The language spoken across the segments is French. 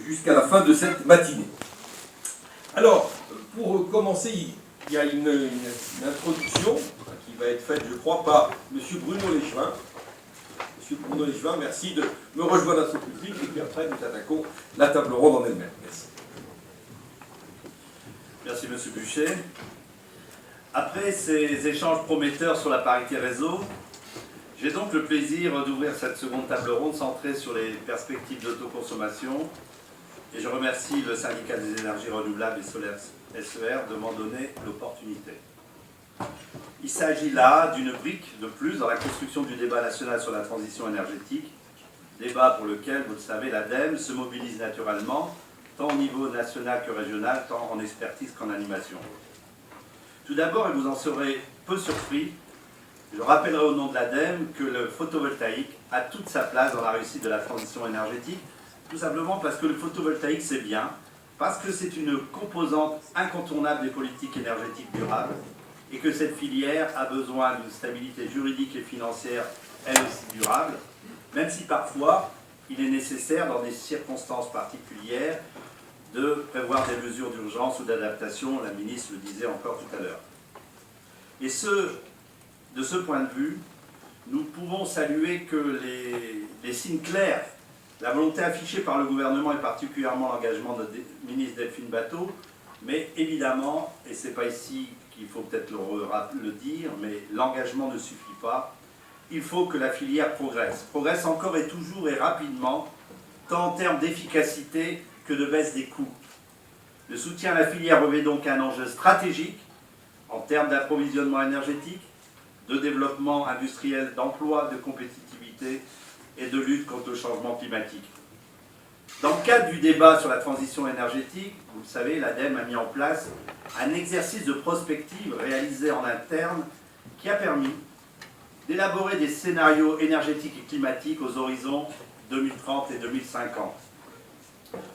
jusqu'à la fin de cette matinée. Alors, pour commencer, il y a une introduction qui va être faite, je crois, par M. Bruno Léchevin. M. Bruno Léchevin, merci de me rejoindre à ce public, et puis après, nous attaquons la table ronde en elle-même. Merci. Merci, M. Buchet. Après ces échanges prometteurs sur la parité réseau, j'ai donc le plaisir d'ouvrir cette seconde table ronde centrée sur les perspectives d'autoconsommation. Et je remercie le syndicat des énergies renouvelables et solaires SER de m'en donner l'opportunité. Il s'agit là d'une brique de plus dans la construction du débat national sur la transition énergétique, débat pour lequel, vous le savez, l'ADEME se mobilise naturellement, tant au niveau national que régional, tant en expertise qu'en animation. Tout d'abord, et vous en serez peu surpris, je rappellerai au nom de l'ADEME que le photovoltaïque a toute sa place dans la réussite de la transition énergétique, tout simplement parce que le photovoltaïque c'est bien, parce que c'est une composante incontournable des politiques énergétiques durables, et que cette filière a besoin d'une stabilité juridique et financière, elle aussi durable, même si parfois il est nécessaire, dans des circonstances particulières, de prévoir des mesures d'urgence ou d'adaptation, la ministre le disait encore tout à l'heure. Et de ce point de vue, nous pouvons saluer que les signes clairs, la volonté affichée par le gouvernement et particulièrement l'engagement de la ministre Delphine Batho, mais évidemment, et ce n'est pas ici qu'il faut peut-être le dire, mais l'engagement ne suffit pas, il faut que la filière progresse encore et toujours et rapidement, tant en termes d'efficacité que de baisse des coûts. Le soutien à la filière revêt donc un enjeu stratégique en termes d'approvisionnement énergétique, de développement industriel, d'emploi, de compétitivité et de lutte contre le changement climatique. Dans le cadre du débat sur la transition énergétique, vous le savez, l'ADEME a mis en place un exercice de prospective réalisé en interne qui a permis d'élaborer des scénarios énergétiques et climatiques aux horizons 2030 et 2050.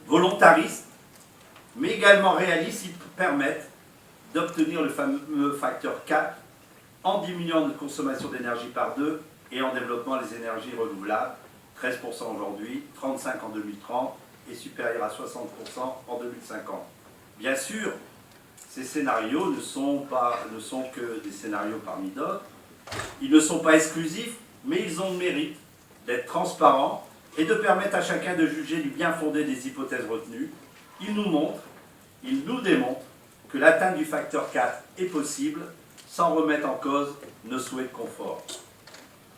Volontaristes, mais également réalistes, ils permettent d'obtenir le fameux facteur 4 en diminuant notre consommation d'énergie par 2 et en développant les énergies renouvelables, 13% aujourd'hui, 35% en 2030 et supérieur à 60% en 2050. Bien sûr, ces scénarios ne sont que des scénarios parmi d'autres. Ils ne sont pas exclusifs, mais ils ont le mérite d'être transparents et de permettre à chacun de juger du bien fondé des hypothèses retenues. Ils nous démontrent que l'atteinte du facteur 4 est possible sans remettre en cause nos souhaits de confort.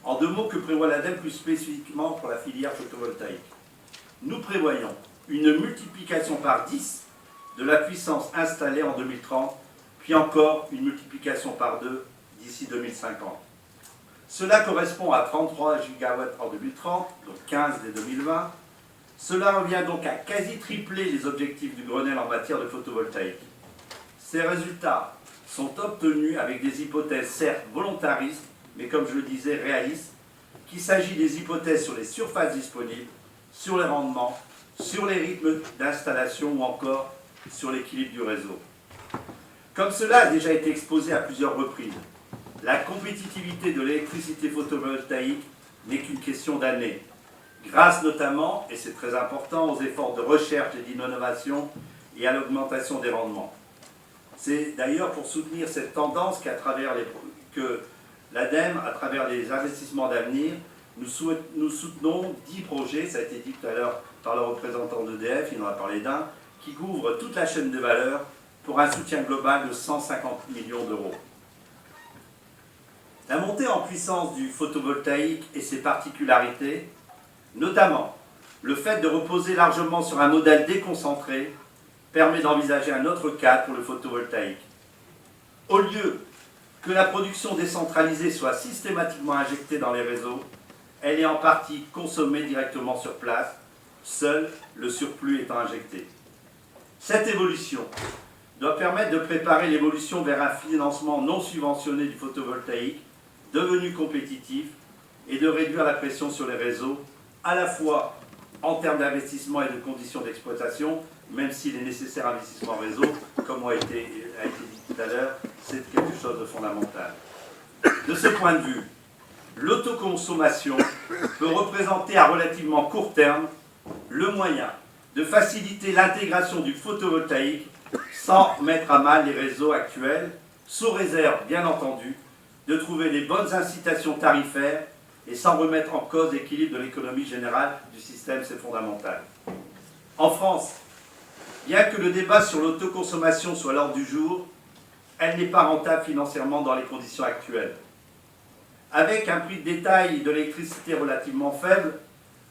En deux mots, que prévoit l'ADEME plus spécifiquement pour la filière photovoltaïque? Nous prévoyons une multiplication par 10 de la puissance installée en 2030, puis encore une multiplication par 2 d'ici 2050. Cela correspond à 33 gigawatts en 2030, donc 15 dès 2020. Cela revient donc à quasi tripler les objectifs du Grenelle en matière de photovoltaïque. Ces résultats sont obtenus avec des hypothèses certes volontaristes, mais comme je le disais, réalistes, qu'il s'agit des hypothèses sur les surfaces disponibles, sur les rendements, sur les rythmes d'installation ou encore sur l'équilibre du réseau. Comme cela a déjà été exposé à plusieurs reprises, la compétitivité de l'électricité photovoltaïque n'est qu'une question d'années, grâce notamment, et c'est très important, aux efforts de recherche et d'innovation et à l'augmentation des rendements. C'est d'ailleurs pour soutenir cette tendance que l'ADEME, à travers les investissements d'avenir, nous soutenons 10 projets, ça a été dit tout à l'heure par le représentant d'EDF, il en a parlé d'un, qui couvre toute la chaîne de valeur pour un soutien global de 150 millions d'euros. La montée en puissance du photovoltaïque et ses particularités, notamment le fait de reposer largement sur un modèle déconcentré, permet d'envisager un autre cadre pour le photovoltaïque. Au lieu que la production décentralisée soit systématiquement injectée dans les réseaux, elle est en partie consommée directement sur place, seul le surplus étant injecté. Cette évolution doit permettre de préparer l'évolution vers un financement non subventionné du photovoltaïque, devenu compétitif, et de réduire la pression sur les réseaux, à la fois en termes d'investissement et de conditions d'exploitation, même si les nécessaires investissements en réseau, comme a été dit tout à l'heure, c'est quelque chose de fondamental. De ce point de vue, l'autoconsommation peut représenter à relativement court terme le moyen de faciliter l'intégration du photovoltaïque sans mettre à mal les réseaux actuels, sous réserve, bien entendu, de trouver les bonnes incitations tarifaires et sans remettre en cause l'équilibre de l'économie générale du système, c'est fondamental. En France, bien que le débat sur l'autoconsommation soit à l'ordre du jour, elle n'est pas rentable financièrement dans les conditions actuelles. Avec un prix de détail de l'électricité relativement faible,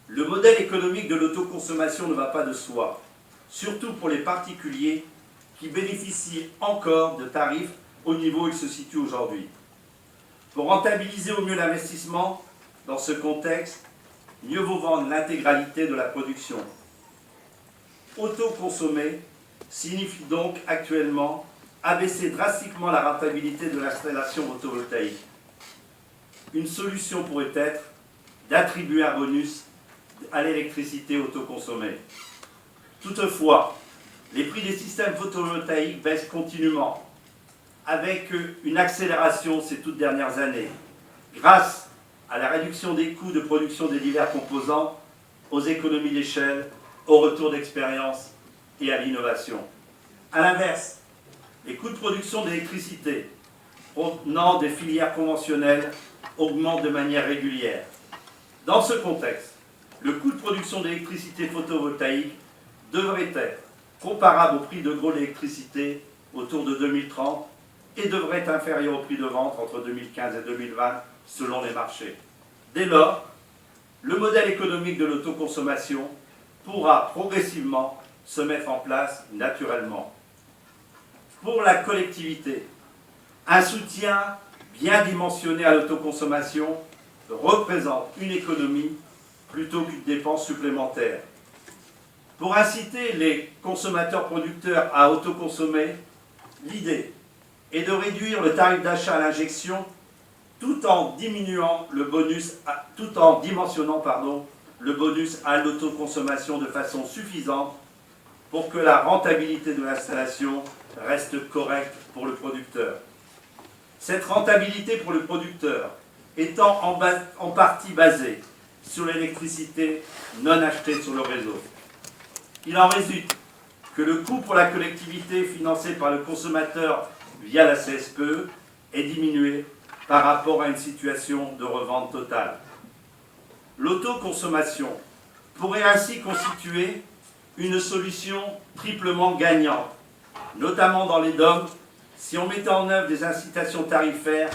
le modèle économique de l'autoconsommation ne va pas de soi, surtout pour les particuliers qui bénéficient encore de tarifs au niveau où ils se situent aujourd'hui. Pour rentabiliser au mieux l'investissement, dans ce contexte, mieux vaut vendre l'intégralité de la production. Autoconsommer signifie donc actuellement abaisser drastiquement la rentabilité de l'installation photovoltaïque. Une solution pourrait être d'attribuer un bonus à l'électricité autoconsommée. Toutefois, les prix des systèmes photovoltaïques baissent continuellement, avec une accélération ces toutes dernières années, grâce à la réduction des coûts de production des divers composants, aux économies d'échelle, au retour d'expérience et à l'innovation. A l'inverse, les coûts de production d'électricité provenant des filières conventionnelles augmentent de manière régulière. Dans ce contexte, le coût de production d'électricité photovoltaïque devrait être comparable au prix de gros de l'électricité autour de 2030 et devrait être inférieur au prix de vente entre 2015 et 2020 selon les marchés. Dès lors, le modèle économique de l'autoconsommation pourra progressivement se mettre en place naturellement. Pour la collectivité, un soutien bien dimensionné à l'autoconsommation représente une économie plutôt qu'une dépense supplémentaire. Pour inciter les consommateurs producteurs à autoconsommer, l'idée est de réduire le tarif d'achat à l'injection tout en diminutionnant le bonus à l'autoconsommation de façon suffisante pour que la rentabilité de l'installation reste correcte pour le producteur. Cette rentabilité pour le producteur étant en partie basée sur l'électricité non achetée sur le réseau. Il en résulte que le coût pour la collectivité financé par le consommateur via la CSPE est diminué par rapport à une situation de revente totale. L'autoconsommation pourrait ainsi constituer une solution triplement gagnante, notamment dans les DOM, si on mettait en œuvre des incitations tarifaires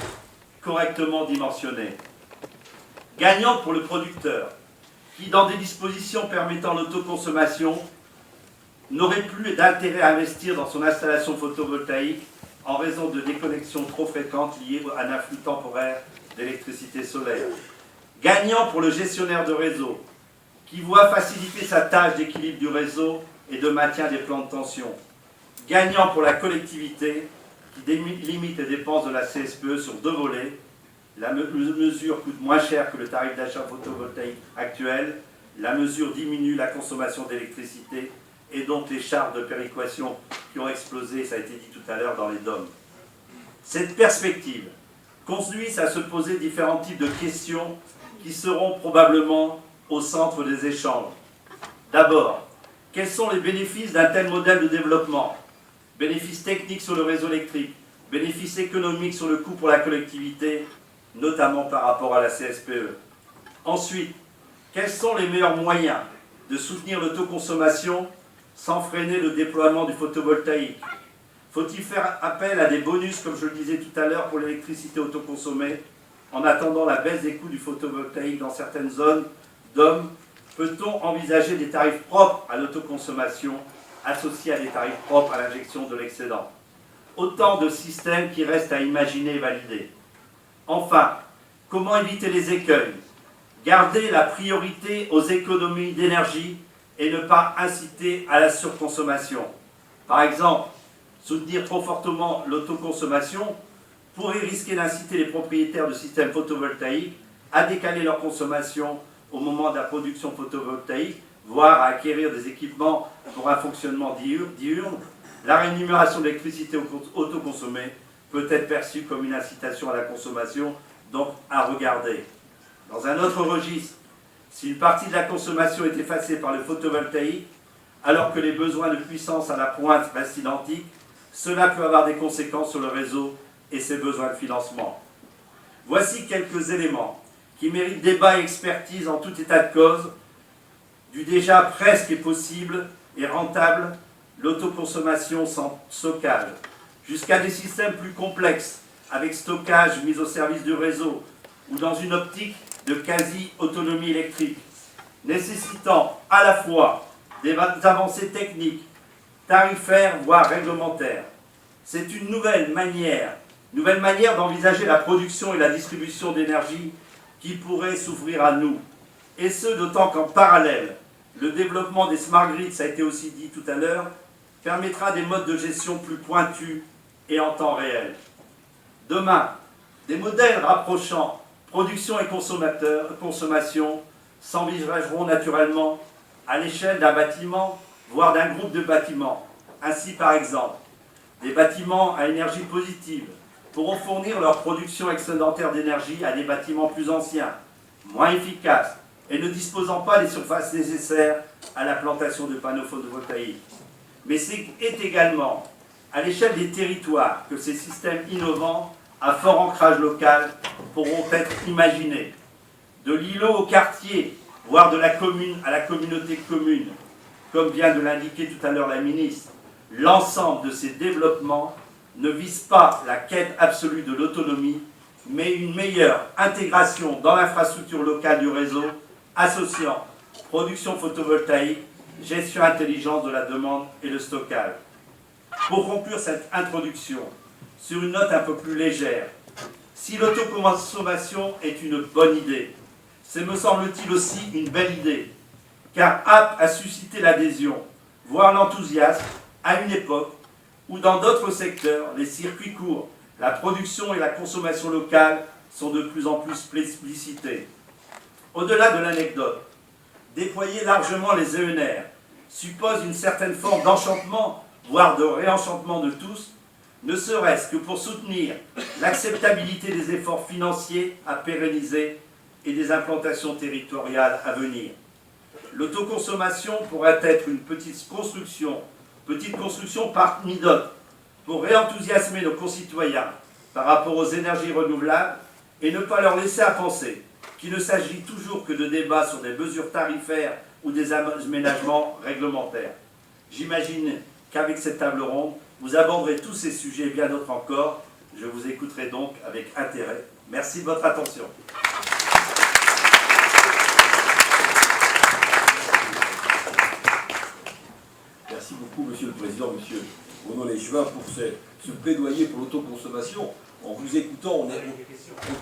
correctement dimensionnées. Gagnante pour le producteur, qui dans des dispositions permettant l'autoconsommation, n'aurait plus d'intérêt à investir dans son installation photovoltaïque en raison de déconnexions trop fréquentes liées à un afflux temporaire d'électricité solaire. Gagnant pour le gestionnaire de réseau, qui voit faciliter sa tâche d'équilibre du réseau et de maintien des plans de tension. Gagnant pour la collectivité, qui limite les dépenses de la CSPE sur deux volets. La mesure coûte moins cher que le tarif d'achat photovoltaïque actuel. La mesure diminue la consommation d'électricité et donc les charges de péréquation qui ont explosé, ça a été dit tout à l'heure, dans les DOM. Cette perspective conduit à se poser différents types de questions qui seront probablement au centre des échanges. D'abord, quels sont les bénéfices d'un tel modèle de développement? Bénéfices techniques sur le réseau électrique, bénéfices économiques sur le coût pour la collectivité, notamment par rapport à la CSPE. Ensuite, quels sont les meilleurs moyens de soutenir l'autoconsommation sans freiner le déploiement du photovoltaïque? Faut-il faire appel à des bonus, comme je le disais tout à l'heure, pour l'électricité autoconsommée, en attendant la baisse des coûts du photovoltaïque dans certaines zones DOM? Peut-on envisager des tarifs propres à l'autoconsommation associés à des tarifs propres à l'injection de l'excédent? Autant de systèmes qui restent à imaginer et valider. Enfin, comment éviter les écueils? Garder la priorité aux économies d'énergie et ne pas inciter à la surconsommation. Par exemple, soutenir trop fortement l'autoconsommation pourrait risquer d'inciter les propriétaires de systèmes photovoltaïques à décaler leur consommation au moment de la production photovoltaïque, voire à acquérir des équipements pour un fonctionnement diurne. La rémunération de l'électricité autoconsommée peut être perçue comme une incitation à la consommation, donc à regarder. Dans un autre registre, Si une partie de la consommation est effacée par le photovoltaïque, alors que les besoins de puissance à la pointe restent identiques, cela peut avoir des conséquences sur le réseau et ses besoins de financement. Voici quelques éléments qui méritent débat et expertise en tout état de cause, du déjà presque possible et rentable, l'autoconsommation sans stockage, jusqu'à des systèmes plus complexes, avec stockage mis au service du réseau, ou dans une optique de quasi-autonomie électrique, nécessitant à la fois des avancées techniques, tarifaires, voire réglementaires. C'est une nouvelle manière d'envisager la production et la distribution d'énergie qui pourrait s'ouvrir à nous. Et ce, d'autant qu'en parallèle, le développement des smart grids, ça a été aussi dit tout à l'heure, permettra des modes de gestion plus pointus et en temps réel. Demain, des modèles rapprochant production et consommation s'envisageront naturellement à l'échelle d'un bâtiment, voire d'un groupe de bâtiments. Ainsi, par exemple, des bâtiments à énergie positive pourront fournir leur production excédentaire d'énergie à des bâtiments plus anciens, moins efficaces et ne disposant pas des surfaces nécessaires à la plantation de panneaux photovoltaïques. Mais c'est également à l'échelle des territoires que ces systèmes innovants à fort ancrage local pourront être imaginés. De l'îlot au quartier, voire de la commune à la communauté de communes, comme vient de l'indiquer tout à l'heure la ministre, l'ensemble de ces développements ne vise pas la quête absolue de l'autonomie, mais une meilleure intégration dans l'infrastructure locale du réseau, associant production photovoltaïque, gestion intelligente de la demande et le stockage. Pour conclure cette introduction, sur une note un peu plus légère, si l'autoconsommation est une bonne idée, c'est me semble-t-il aussi une belle idée, car apte à susciter l'adhésion, voire l'enthousiasme, à une époque où dans d'autres secteurs, les circuits courts, la production et la consommation locale sont de plus en plus plébiscités. Au-delà de l'anecdote, déployer largement les ENR suppose une certaine forme d'enchantement, voire de réenchantement de tous, ne serait-ce que pour soutenir l'acceptabilité des efforts financiers à pérenniser et des implantations territoriales à venir. L'autoconsommation pourrait être une petite construction parmi d'autres, pour réenthousiasmer nos concitoyens par rapport aux énergies renouvelables et ne pas leur laisser à penser qu'il ne s'agit toujours que de débats sur des mesures tarifaires ou des aménagements réglementaires. J'imagine qu'avec cette table ronde, vous aborderez tous ces sujets et bien d'autres encore. Je vous écouterai donc avec intérêt. Merci de votre attention. Merci beaucoup, Monsieur le Président, Monsieur Bruno Léchevin, pour ce plaidoyer pour l'autoconsommation. En vous écoutant, on ne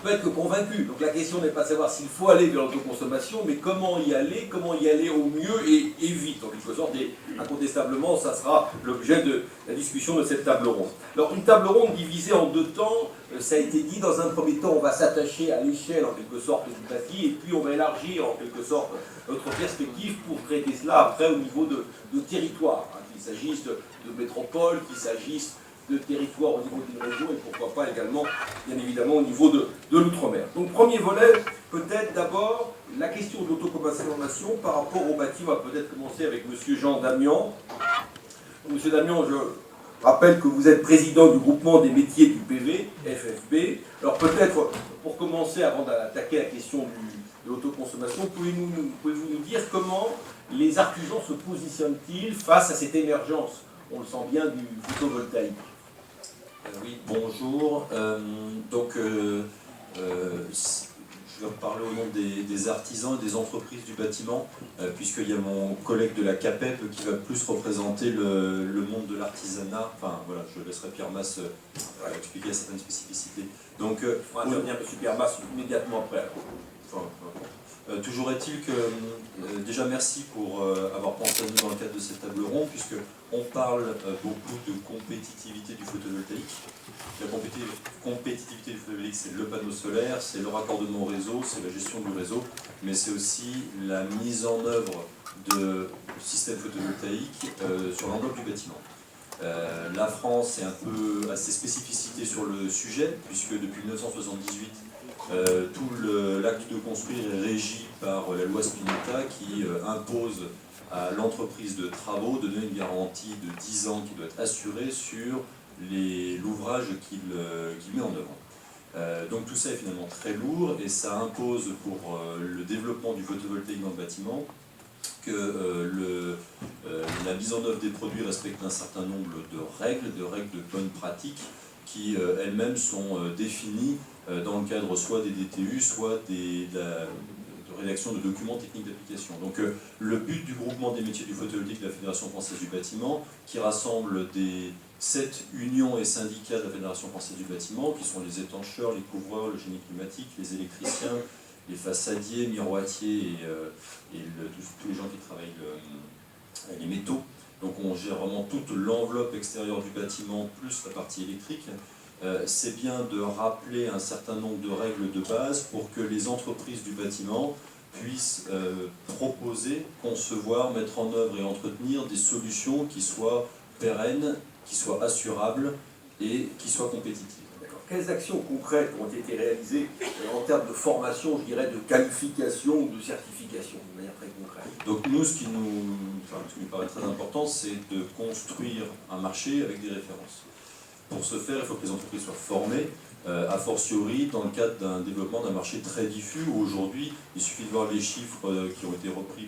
peut être que convaincu. Donc la question n'est pas de savoir s'il faut aller vers l'autoconsommation, mais comment y aller au mieux et vite. En quelque sorte, et incontestablement, ça sera l'objet de la discussion de cette table ronde. Alors une table ronde divisée en deux temps, ça a été dit, dans un premier temps, on va s'attacher à l'échelle en quelque sorte du bâti, et puis on va élargir en quelque sorte notre perspective pour traiter cela après au niveau de territoire, hein, qu'il s'agisse de métropole, qu'il s'agisse de territoire au niveau du réseau et pourquoi pas également, bien évidemment, au niveau de l'outre-mer. Donc, premier volet, peut-être d'abord la question de l'autoconsommation par rapport au bâti. On va peut-être commencer avec M. Jean Damian. Monsieur Damian, je rappelle que vous êtes président du groupement des métiers du PV, FFB. Alors, peut-être, pour commencer, avant d'attaquer la question de l'autoconsommation, pouvez-vous nous dire comment les artisans se positionnent-ils face à cette émergence, on le sent bien, du photovoltaïque? Oui, bonjour. Je vais parler au nom des artisans et des entreprises du bâtiment, puisqu'il y a mon collègue de la CAPEP qui va plus représenter le monde de l'artisanat. Enfin, voilà, je laisserai Pierre Masse expliquer certaines spécificités. Donc, on va intervenir M. Pierre Masse immédiatement après. Toujours est-il que, déjà merci pour avoir pensé à nous dans le cadre de cette table ronde, puisqu'on parle beaucoup de compétitivité du photovoltaïque. La compétitivité du photovoltaïque, c'est le panneau solaire, c'est le raccordement au réseau, c'est la gestion du réseau, mais c'est aussi la mise en œuvre de systèmes photovoltaïques sur l'enveloppe du bâtiment. La France a ses spécificités sur le sujet, puisque depuis 1978, Tout l'acte de construire est régi par la loi Spinetta qui impose à l'entreprise de travaux de donner une garantie de 10 ans qui doit être assurée sur l'ouvrage qu'il met en œuvre. Donc tout ça est finalement très lourd et ça impose pour le développement du photovoltaïque dans le bâtiment que la mise en œuvre des produits respecte un certain nombre de règles de bonnes pratiques qui elles-mêmes sont définies dans le cadre soit des DTU, soit de rédaction de documents techniques d'application. Donc le but du groupement des métiers du photovoltaïque de la Fédération française du bâtiment, qui rassemble des 7 unions et syndicats de la Fédération française du bâtiment, qui sont les étancheurs, les couvreurs, le génie climatique, les électriciens, les façadiers, miroitiers et tous les gens qui travaillent les métaux. Donc on gère vraiment toute l'enveloppe extérieure du bâtiment, plus la partie électrique. C'est bien de rappeler un certain nombre de règles de base pour que les entreprises du bâtiment puissent proposer, concevoir, mettre en œuvre et entretenir des solutions qui soient pérennes, qui soient assurables et qui soient compétitives. Quelles actions concrètes ont été réalisées en termes de formation, je dirais, de qualification ou de certification, de manière très concrète? Donc nous, ce qui nous paraît très important, c'est de construire un marché avec des références. Pour ce faire, il faut que les entreprises soient formées, a fortiori dans le cadre d'un développement d'un marché très diffus, où aujourd'hui, il suffit de voir les chiffres qui ont été repris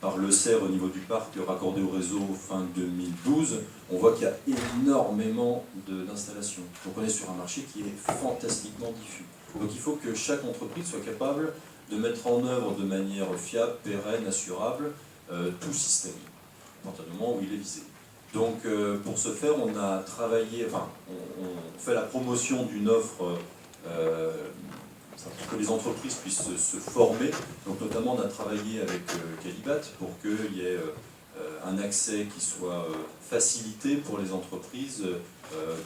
par le CER au niveau du parc raccordé au réseau fin 2012, on voit qu'il y a énormément d'installations. Donc on est sur un marché qui est fantastiquement diffus. Donc il faut que chaque entreprise soit capable de mettre en œuvre de manière fiable, pérenne, assurable, tout système, à partir du moment où il est visé. Donc pour ce faire, on a travaillé, on fait la promotion d'une offre pour que les entreprises puissent se former. Donc notamment, on a travaillé avec Calibat pour qu'il y ait un accès qui soit facilité pour les entreprises,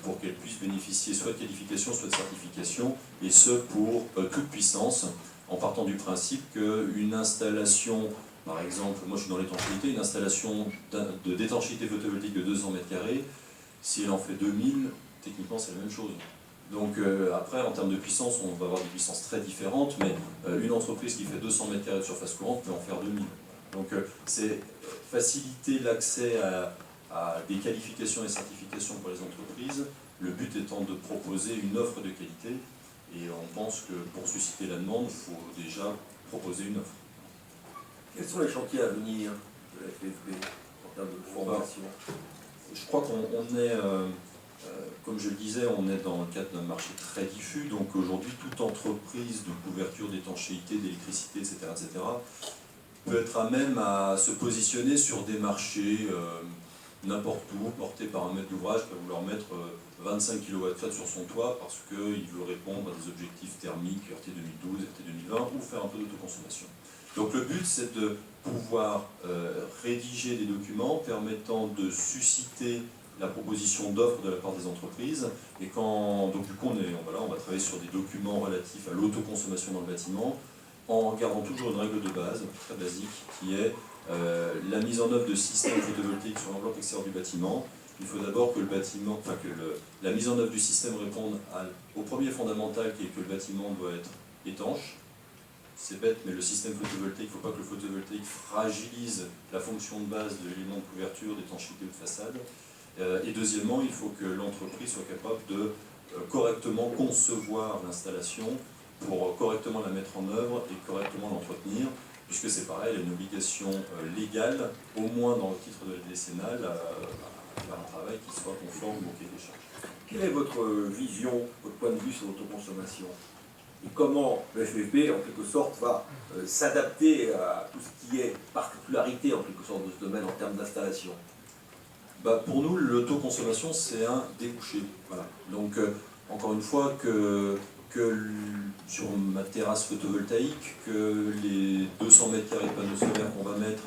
pour qu'elles puissent bénéficier soit de qualification, soit de certification, et ce pour toute puissance, en partant du principe qu'une installation, par exemple, moi je suis dans l'étanchéité, une installation d'étanchéité photovoltaïque de 200 m², si elle en fait 2000, techniquement c'est la même chose. Donc après, en termes de puissance, on va avoir des puissances très différentes, mais une entreprise qui fait 200 m² de surface courante peut en faire 2000. Donc c'est faciliter l'accès à des qualifications et certifications pour les entreprises, le but étant de proposer une offre de qualité, et on pense que pour susciter la demande, il faut déjà proposer une offre. Quels sont les chantiers à venir de la FFB en termes de formation? Je crois qu'on est, comme je le disais, on est dans le cadre d'un marché très diffus, donc aujourd'hui toute entreprise de couverture, d'étanchéité, d'électricité, etc., peut être à même à se positionner sur des marchés n'importe où, portés par un maître d'ouvrage qui va vouloir mettre 25 kW sur son toit parce qu'il veut répondre à des objectifs thermiques RT 2012, RT 2020 ou faire un peu d'autoconsommation. Donc le but, c'est de pouvoir rédiger des documents permettant de susciter la proposition d'offres de la part des entreprises. Et donc du coup, on va travailler sur des documents relatifs à l'autoconsommation dans le bâtiment, en gardant toujours une règle de base, très basique, qui est la mise en œuvre de systèmes photovoltaïques sur l'enveloppe extérieure du bâtiment. Il faut d'abord que la mise en œuvre du système réponde au premier fondamental, qui est que le bâtiment doit être étanche. C'est bête, mais le système photovoltaïque, il ne faut pas que le photovoltaïque fragilise la fonction de base de l'élément de couverture, d'étanchéité ou de façade. Et deuxièmement, il faut que l'entreprise soit capable de correctement concevoir l'installation pour correctement la mettre en œuvre et correctement l'entretenir, puisque c'est pareil, il y a une obligation légale, au moins dans le titre de la décennale, à faire un travail qui soit conforme au cahier des charges. Quelle est votre vision, votre point de vue sur l'autoconsommation? Et comment le FFB, en quelque sorte, va s'adapter à tout ce qui est particularité, en quelque sorte, de ce domaine en termes d'installation? Pour nous, l'autoconsommation, c'est un débouché. Voilà. Donc, encore une fois, que sur ma terrasse photovoltaïque, que les 200 m² de panneaux solaires qu'on va mettre,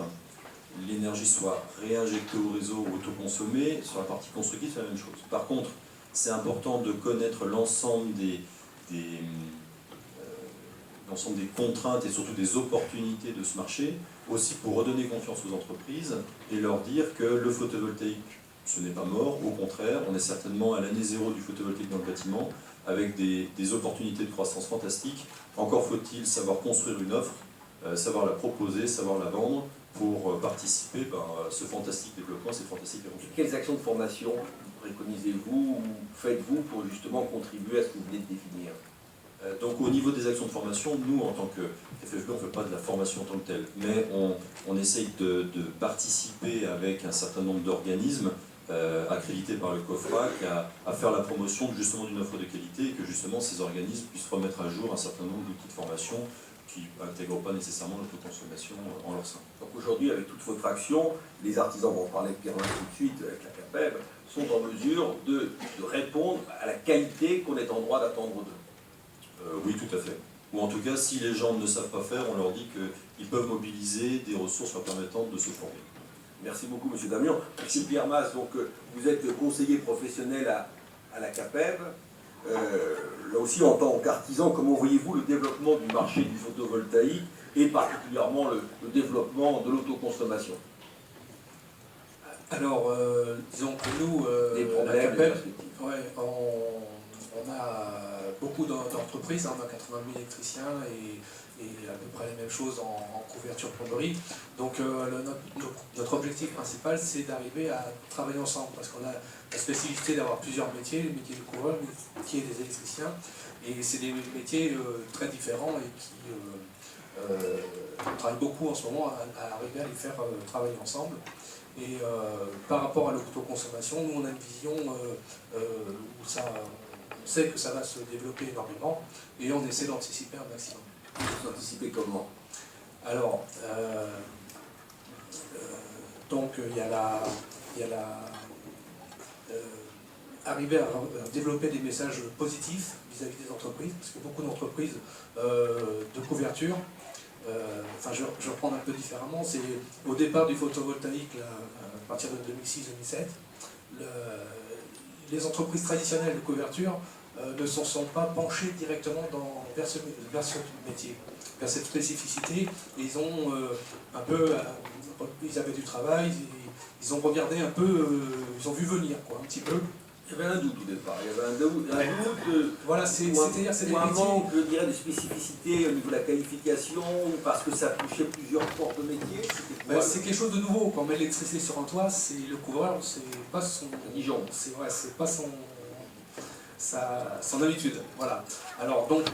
l'énergie soit réinjectée au réseau ou autoconsommée, sur la partie constructive, c'est la même chose. Par contre, c'est important de connaître l'ensemble des contraintes et surtout des opportunités de ce marché, aussi pour redonner confiance aux entreprises et leur dire que le photovoltaïque Ce n'est pas mort, au contraire, on est certainement à l'année zéro du photovoltaïque dans le bâtiment, avec des opportunités de croissance fantastiques. Encore faut-il savoir construire une offre, savoir la proposer, savoir la vendre, pour participer à ce fantastique développement, cette fantastique évolution. Quelles actions de formation préconisez-vous ou faites-vous pour justement contribuer à ce que vous venez de définir? Donc au niveau des actions de formation, nous en tant que FFB, on ne fait pas de la formation en tant que telle, mais on essaye de participer avec un certain nombre d'organismes accrédités par le COFRAC à faire la promotion justement d'une offre de qualité et que justement ces organismes puissent remettre à jour un certain nombre d'outils de formation qui n'intègrent pas nécessairement l'autoconsommation en leur sein. Donc aujourd'hui, avec toute votre action, les artisans vont en parler avec Pierre tout de suite, avec la CAPEB, sont en mesure de répondre à la qualité qu'on est en droit d'attendre d'eux. Oui, tout à fait. Ou en tout cas, si les gens ne savent pas faire, on leur dit qu'ils peuvent mobiliser des ressources leur permettant de se former. Merci beaucoup, M. Damian. M. Pierre Mas, donc, vous êtes conseiller professionnel à la CAPEB. Là aussi, en tant qu'artisan, comment voyez-vous le développement du marché du photovoltaïque et particulièrement le développement de l'autoconsommation? Alors, disons que nous, Des la problèmes, des CAPEB, perspectives. ouais, on a beaucoup d'entreprises, on a 80 000 électriciens et à peu près les mêmes choses en couverture plomberie. Donc notre objectif principal, c'est d'arriver à travailler ensemble, parce qu'on a la spécificité d'avoir plusieurs métiers, le métier du couvreur, le métier des électriciens, et c'est des métiers très différents et qui on travaille beaucoup en ce moment à arriver à les faire travailler ensemble. Et par rapport à l'autoconsommation, nous on a une vision où on sait que ça va se développer énormément et on essaie d'anticiper un maximum. Vous anticipez comment? Alors, donc il y a arriver à développer des messages positifs vis-à-vis des entreprises, parce que beaucoup d'entreprises de couverture, enfin je vais reprendre un peu différemment, c'est au départ du photovoltaïque, là, à partir de 2006-2007, les entreprises traditionnelles de couverture ne se sont pas penchées directement vers ce métier, vers cette spécificité. Et ils ont ils avaient du travail, ils ont regardé un peu, ils ont vu venir quoi, un petit peu. Il y avait un doute au départ, il y avait un doute voilà, c'est-à-dire c'est des un métiers. manque, je dirais, de spécificité au niveau de la qualification, ou parce que ça touchait plusieurs corps de métier. C'est quelque chose de nouveau. Quand on met l'électricité sur un toit, c'est le couvreur, c'est pas son Dijon. C'est pas son habitude. Voilà. Alors donc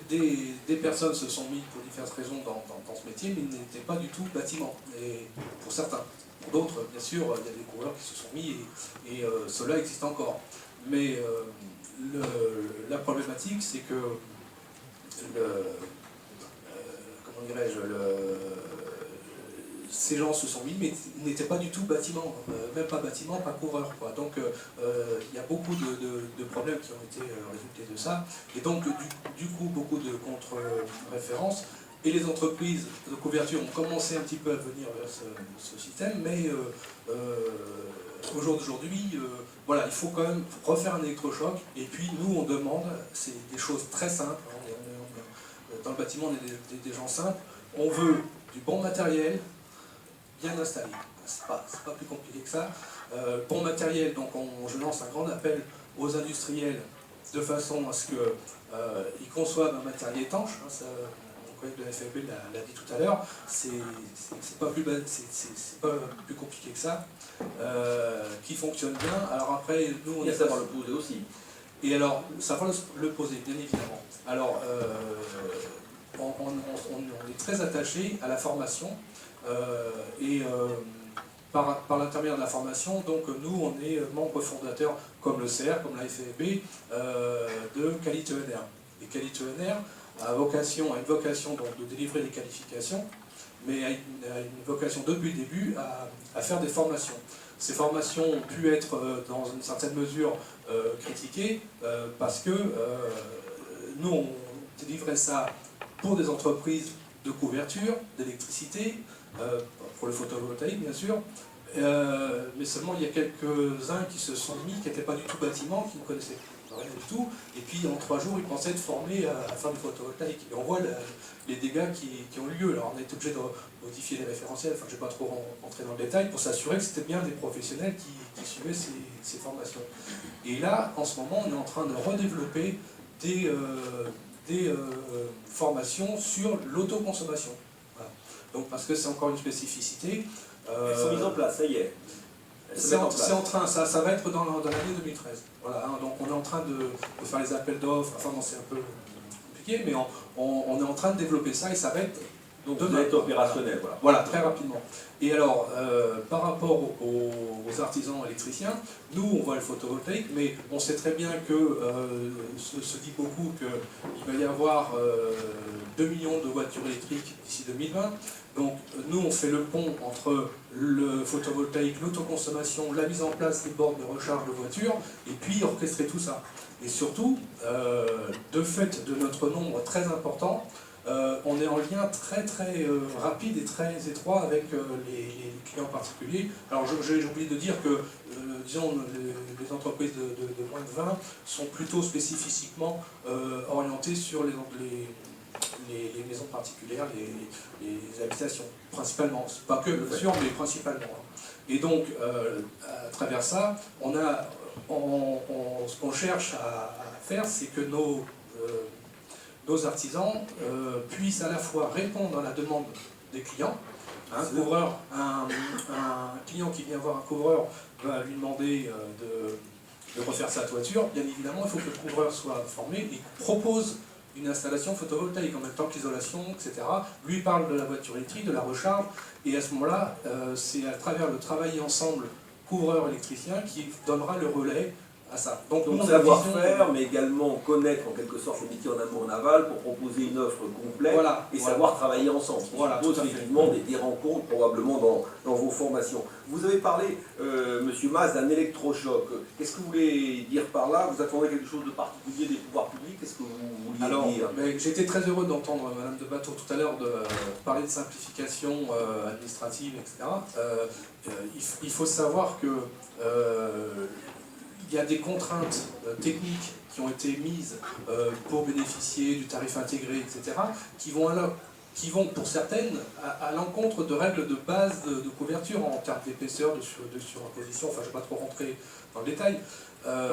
des personnes se sont mises pour diverses raisons dans ce métier, mais ils n'étaient pas du tout bâtiment. Et pour certains. Pour d'autres, bien sûr, il y a des coureurs qui se sont mis et cela existe encore. Mais la problématique, c'est que comment dirais-je, ces gens se sont mis, mais ils n'étaient pas du tout bâtiment, même pas bâtiment, pas coureur, quoi. Donc il y a beaucoup de problèmes qui ont été résultés de ça. Et donc du coup, beaucoup de contre-références. Et les entreprises de couverture ont commencé un petit peu à venir vers ce système, mais au jour d'aujourd'hui, voilà, il faut quand même refaire un électrochoc. Et puis nous, on demande, c'est des choses très simples. Dans le bâtiment, on est des gens simples. On veut du bon matériel, bien installé. C'est pas plus compliqué que ça. Bon matériel, donc je lance un grand appel aux industriels de façon à ce qu'ils conçoivent un matériel étanche. De la FFB l'a dit tout à l'heure, c'est pas plus compliqué que ça, qui fonctionne bien. Alors après, nous on est ça va le poser aussi. Et alors, ça va le poser, bien évidemment. Alors, on est très attaché à la formation et par l'intermédiaire de la formation, donc nous on est membre fondateur comme le CR, comme la FFB, de Qualité ENR. Et Qualité ENR a une vocation donc, de délivrer des qualifications, mais a une vocation depuis le début à faire des formations. Ces formations ont pu être dans une certaine mesure critiquées parce que nous on délivrait ça pour des entreprises de couverture, d'électricité, pour le photovoltaïque bien sûr, mais seulement il y a quelques-uns qui se sont mis, qui n'étaient pas du tout bâtiments, qui ne connaissaient rien du tout. Et puis en 3 jours, ils pensaient être formés à faire du photovoltaïque. Et on voit les dégâts qui ont eu lieu. Alors on a été obligé de modifier les référentiels, enfin je ne vais pas trop rentrer dans le détail, pour s'assurer que c'était bien des professionnels qui suivaient ces formations. Et là, en ce moment, on est en train de redévelopper des formations sur l'autoconsommation. Voilà. Donc parce que c'est encore une spécificité. Elles sont mises en place, ça y est. C'est en train, ça va être dans l'année 2013. Voilà, hein, donc on est en train de faire les appels d'offres, enfin bon, c'est un peu compliqué, mais on est en train de développer ça et ça va être donc demain. Vous allez être opérationnel, voilà. Voilà, très rapidement. Et alors, par rapport aux artisans électriciens, nous on voit le photovoltaïque, mais on sait très bien que se dit beaucoup qu'il va y avoir 2 millions de voitures électriques d'ici 2020. Donc nous on fait le pont entre le photovoltaïque, l'autoconsommation, la mise en place des bornes de recharge de voitures, et puis orchestrer tout ça. Et surtout, de fait de notre nombre très important, on est en lien très rapide et très étroit avec les clients particuliers. Alors j'ai oublié de dire que, disons, les entreprises de moins de 20 sont plutôt spécifiquement orientées sur les maisons particulières, les habitations, principalement. Pas que, bien sûr, mais principalement. Et donc, à travers ça, ce qu'on cherche à faire, c'est que nos artisans puissent à la fois répondre à la demande des clients. Un couvreur, un client qui vient voir un couvreur va lui demander de refaire sa toiture. Bien évidemment, il faut que le couvreur soit formé et propose une installation photovoltaïque en même temps que l'isolation, etc. Lui parle de la voiture électrique, de la recharge, et à ce moment-là, c'est à travers le travail ensemble couvreur électricien qui donnera le relais à ça. Donc savoir-faire, mais également connaître en quelque sorte les métiers en amont et en aval pour proposer une offre complète savoir travailler ensemble. Voilà, pose effectivement des rencontres probablement dans vos formations. Vous avez parlé, Monsieur Mas, d'un électrochoc. Qu'est-ce que vous voulez dire par là? Vous attendez quelque chose de particulier des pouvoirs publics? Qu'est-ce que vous vouliez dire? J'étais très heureux d'entendre Madame de Bateau tout à l'heure parler de simplification administrative, etc. Il faut savoir que il y a des contraintes techniques qui ont été mises pour bénéficier du tarif intégré, etc., qui vont pour certaines à l'encontre de règles de base de couverture en termes d'épaisseur, de surimposition, enfin je ne vais pas trop rentrer dans le détail.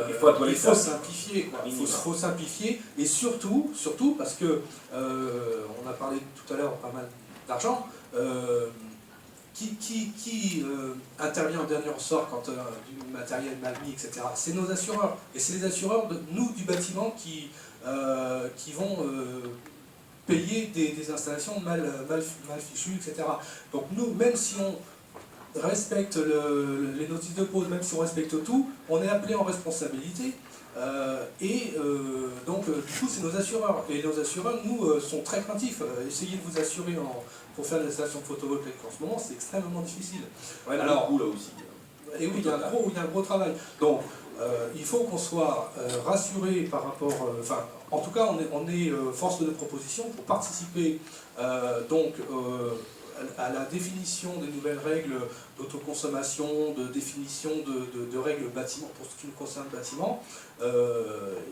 Il faut simplifier, quoi. Il faut simplifier, et surtout parce que, on a parlé tout à l'heure pas mal d'argent, qui intervient en dernier ressort quand du matériel mal mis, etc. C'est nos assureurs. Et c'est les assureurs du bâtiment qui vont payer des installations mal fichues, etc. Donc nous, même si on respecte les notices de pause, même si on respecte tout, on est appelé en responsabilité. Donc du coup c'est nos assureurs, et nos assureurs nous sont très craintifs. Essayez de vous assurer pour faire des installations photovoltaïques en ce moment, c'est extrêmement difficile. Ouais, alors là aussi. Et oui, il y a un gros travail. Donc il faut qu'on soit rassuré par rapport, en tout cas on est force de proposition pour participer à la définition des nouvelles règles d'autoconsommation, de définition de règles bâtiment pour ce qui concerne le bâtiment.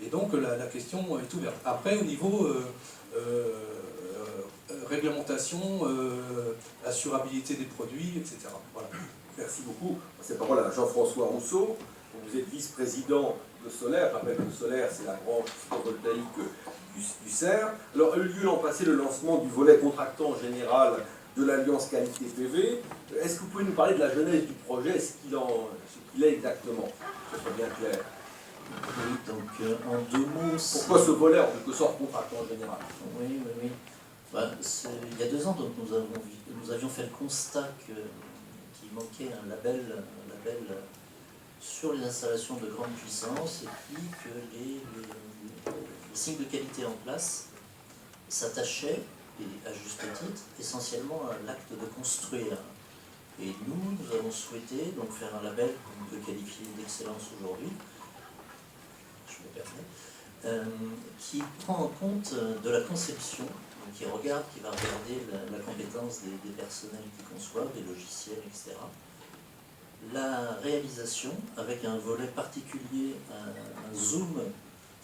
Et donc la question est ouverte. Après, au niveau réglementation, assurabilité des produits, etc. Voilà. Merci beaucoup. C'est parole à Jean-François Rousseau. Vous êtes vice-président de Solaire. Je rappelle que Solaire, c'est la branche photovoltaïque du CER. Alors, a eu lieu l'an passé le lancement du volet contractant général de l'Alliance Qualité PV. Est-ce que vous pouvez nous parler de la genèse du projet, ce qu'il est exactement? Que ce soit bien clair. Oui, donc en 2 mots... Pourquoi ce volet en quelque sorte contractant général? Oui. Il y a 2 ans, donc, nous avions fait le constat qu'il manquait un label sur les installations de grande puissance, et puis que les signes de qualité en place s'attachaient, et à juste titre, essentiellement à l'acte de construire. Et nous avons souhaité donc faire un label qu'on peut qualifier d'excellence aujourd'hui, je me permets, qui prend en compte de la conception, donc qui va regarder la compétence des personnels qui conçoivent, des logiciels, etc. La réalisation, avec un volet particulier, un zoom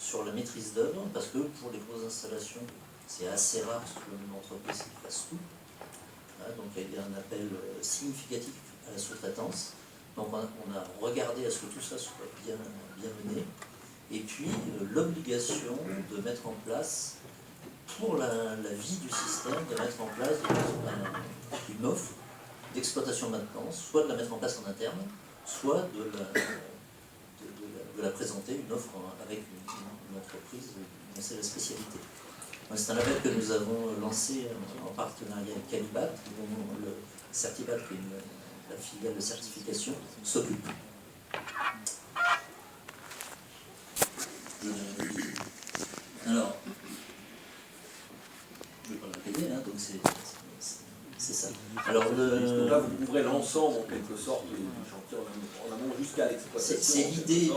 sur la maîtrise d'œuvre, parce que pour les grosses installations, c'est assez rare sur une entreprise qui fasse tout. Donc il y a un appel significatif à la sous-traitance. Donc on a regardé à ce que tout ça soit bien mené. Et puis l'obligation de mettre en place, pour la vie du système, de mettre en place une offre d'exploitation maintenance, soit de la mettre en place en interne, soit de la présenter, une offre avec une entreprise dont c'est la spécialité. C'est un label que nous avons lancé en partenariat avec Calibat, dont le Certibat, qui est la filiale de certification, s'occupe. Alors, je ne vais pas le répéter, donc c'est ça. Alors, Donc là, vous couvrez l'ensemble, en quelque sorte, du chantier en amont jusqu'à l'exploitation. C'est l'idée,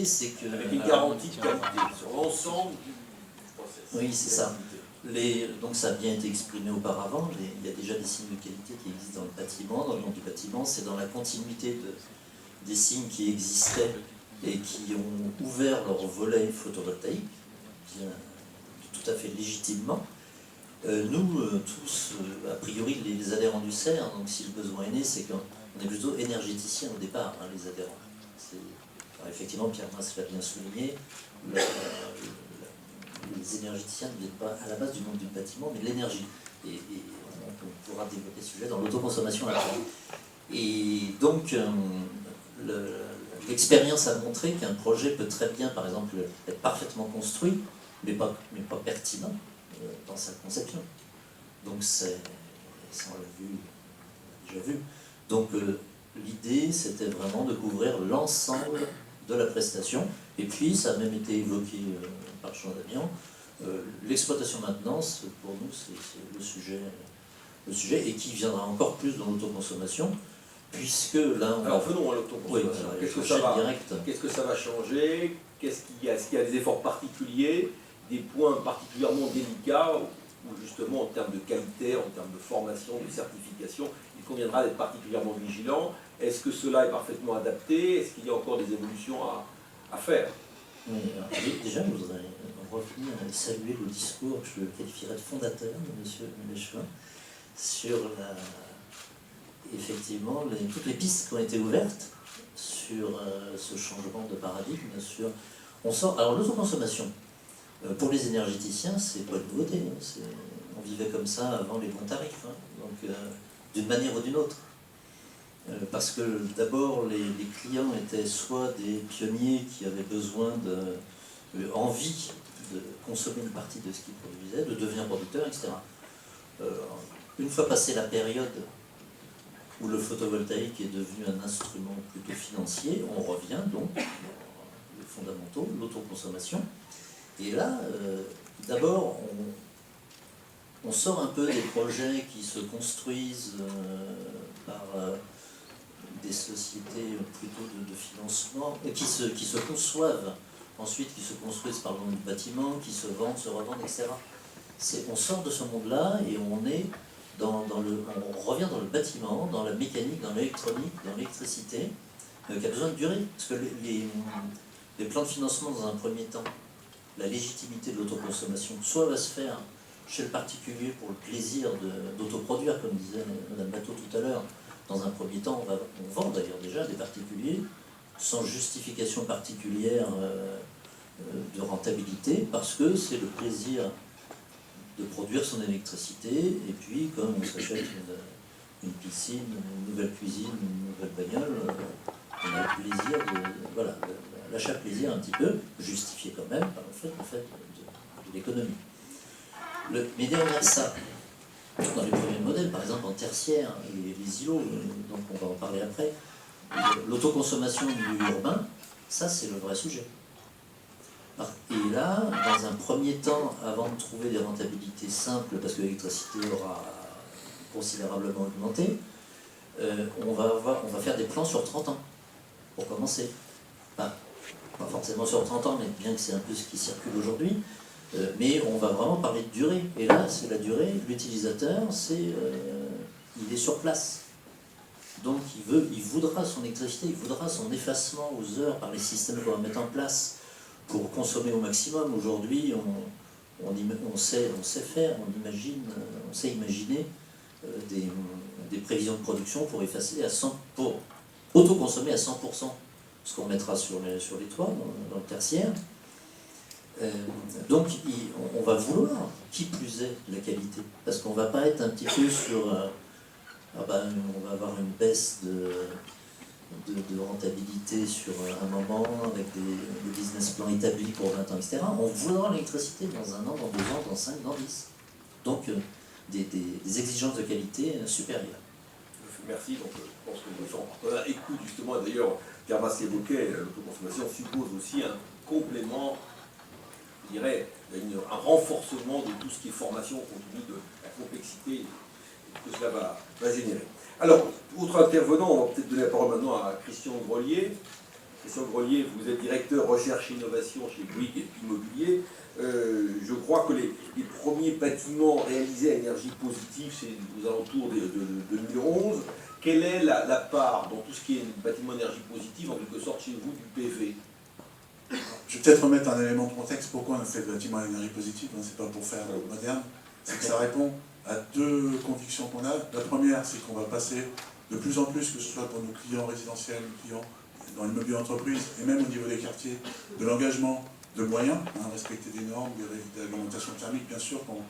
c'est que... Avec une garantie de qualité sur l'ensemble du process. Oui, c'est ça. Donc ça a bien été exprimé auparavant, il y a déjà des signes de qualité qui existent dans le bâtiment, dans le nom du bâtiment, c'est dans la continuité des signes qui existaient et qui ont ouvert leur volet photovoltaïque, bien, tout à fait légitimement. Nous, tous, a priori, les adhérents du CERF, donc si le besoin est né, c'est qu'on est plutôt énergéticiens au départ, les adhérents. Alors, effectivement, Pierre Mas l'a bien souligné, les énergéticiens ne viennent pas à la base du monde du bâtiment, mais de l'énergie. Et on pourra développer ce sujet dans l'autoconsommation après. Et donc, l'expérience a montré qu'un projet peut très bien, par exemple, être parfaitement construit, mais pas pertinent dans sa conception. Donc, ça on l'a déjà vu. Donc, l'idée, c'était vraiment de couvrir l'ensemble de la prestation. Et puis, ça a même été évoqué par Jean Damian, l'exploitation maintenance, pour nous, c'est le sujet, et qui viendra encore plus dans l'autoconsommation, puisque là... Alors, venons à l'autoconsommation. Oui, qu'est-ce que ça va changer? Est-ce qu'il y a des efforts particuliers, des points particulièrement délicats, où justement, en termes de qualité, en termes de formation, de certification, il conviendra d'être particulièrement vigilant? Est-ce que cela est parfaitement adapté? Est-ce qu'il y a encore des évolutions à faire? Oui, déjà, je voudrais revenir et saluer le discours que je qualifierais de fondateur de M. Léchevin sur effectivement toutes les pistes qui ont été ouvertes sur ce changement de paradigme. Alors l'autoconsommation, pour les énergéticiens, c'est pas une nouveauté. On vivait comme ça avant les bons tarifs, donc d'une manière ou d'une autre. Parce que d'abord, les clients étaient soit des pionniers qui avaient besoin envie de consommer une partie de ce qu'ils produisaient, de devenir producteurs, etc. Une fois passée la période où le photovoltaïque est devenu un instrument plutôt financier, on revient donc aux fondamentaux, l'autoconsommation. Et là, d'abord, on sort un peu des projets qui se construisent par des sociétés plutôt de financement, qui se conçoivent, ensuite qui se construisent par le monde du bâtiment, qui se vendent, se revendent, etc. On sort de ce monde-là et on revient dans le bâtiment, dans la mécanique, dans l'électronique, dans l'électricité, qui a besoin de durer. Parce que les plans de financement, dans un premier temps, la légitimité de l'autoconsommation, soit va se faire chez le particulier pour le plaisir d'autoproduire, comme disait Mme Bateau tout à l'heure. Dans un premier temps, on vend d'ailleurs déjà à des particuliers, sans justification particulière de rentabilité, parce que c'est le plaisir de produire son électricité, et puis comme on s'achète une piscine, une nouvelle cuisine, une nouvelle bagnole, on a le plaisir voilà, l'achat plaisir un petit peu, justifié quand même par le fait de l'économie. Mais derrière ça, dans les premiers modèles, par exemple en tertiaire, les îlots, donc on va en parler après, l'autoconsommation du urbain, ça c'est le vrai sujet. Et là, dans un premier temps, avant de trouver des rentabilités simples, parce que l'électricité aura considérablement augmenté, on va faire des plans sur 30 ans, pour commencer. Pas forcément sur 30 ans, mais bien que c'est un peu ce qui circule aujourd'hui, mais on va vraiment parler de durée. Et là, c'est la durée, l'utilisateur, il est sur place. Donc il voudra son électricité, il voudra son effacement aux heures par les systèmes qu'on va mettre en place pour consommer au maximum. Aujourd'hui, on sait faire, on sait imaginer des prévisions de production pour effacer pour autoconsommer à 100% ce qu'on mettra sur les toits, dans le tertiaire. Donc on va vouloir, qui plus est, la qualité. Parce qu'on ne va pas être un petit peu sur... on va avoir une baisse de rentabilité sur un moment, avec des business plans établis pour 20 ans, etc. On voudra l'électricité dans 1 an, dans 2 ans, dans 5, dans 10. Donc des exigences de qualité supérieures. Merci. Donc, je pense que notre partenaire écoute justement, d'ailleurs, Carvas l'évoquait, l'autoconsommation suppose aussi un complément, je dirais, un renforcement de tout ce qui est formation compte tenu de la complexité que cela va générer. Alors, autre intervenant, on va peut-être donner la parole maintenant à Christian Grelier. Christian Grelier, vous êtes directeur recherche et innovation chez Bouygues et Immobilier. Je crois que les premiers bâtiments réalisés à énergie positive, c'est aux alentours de 2011. Quelle est la part dans tout ce qui est bâtiment énergie positive, en quelque sorte chez vous, du PV? Je vais peut-être remettre un élément de contexte. Pourquoi on a fait le bâtiment à énergie positive, c'est pas pour faire moderne, c'est que ça répond à 2 convictions qu'on a. La première, c'est qu'on va passer de plus en plus, que ce soit pour nos clients résidentiels, nos clients dans l'immobilier entreprise, et même au niveau des quartiers, de l'engagement de moyens, respecter des normes, de réglementation thermique, bien sûr, quand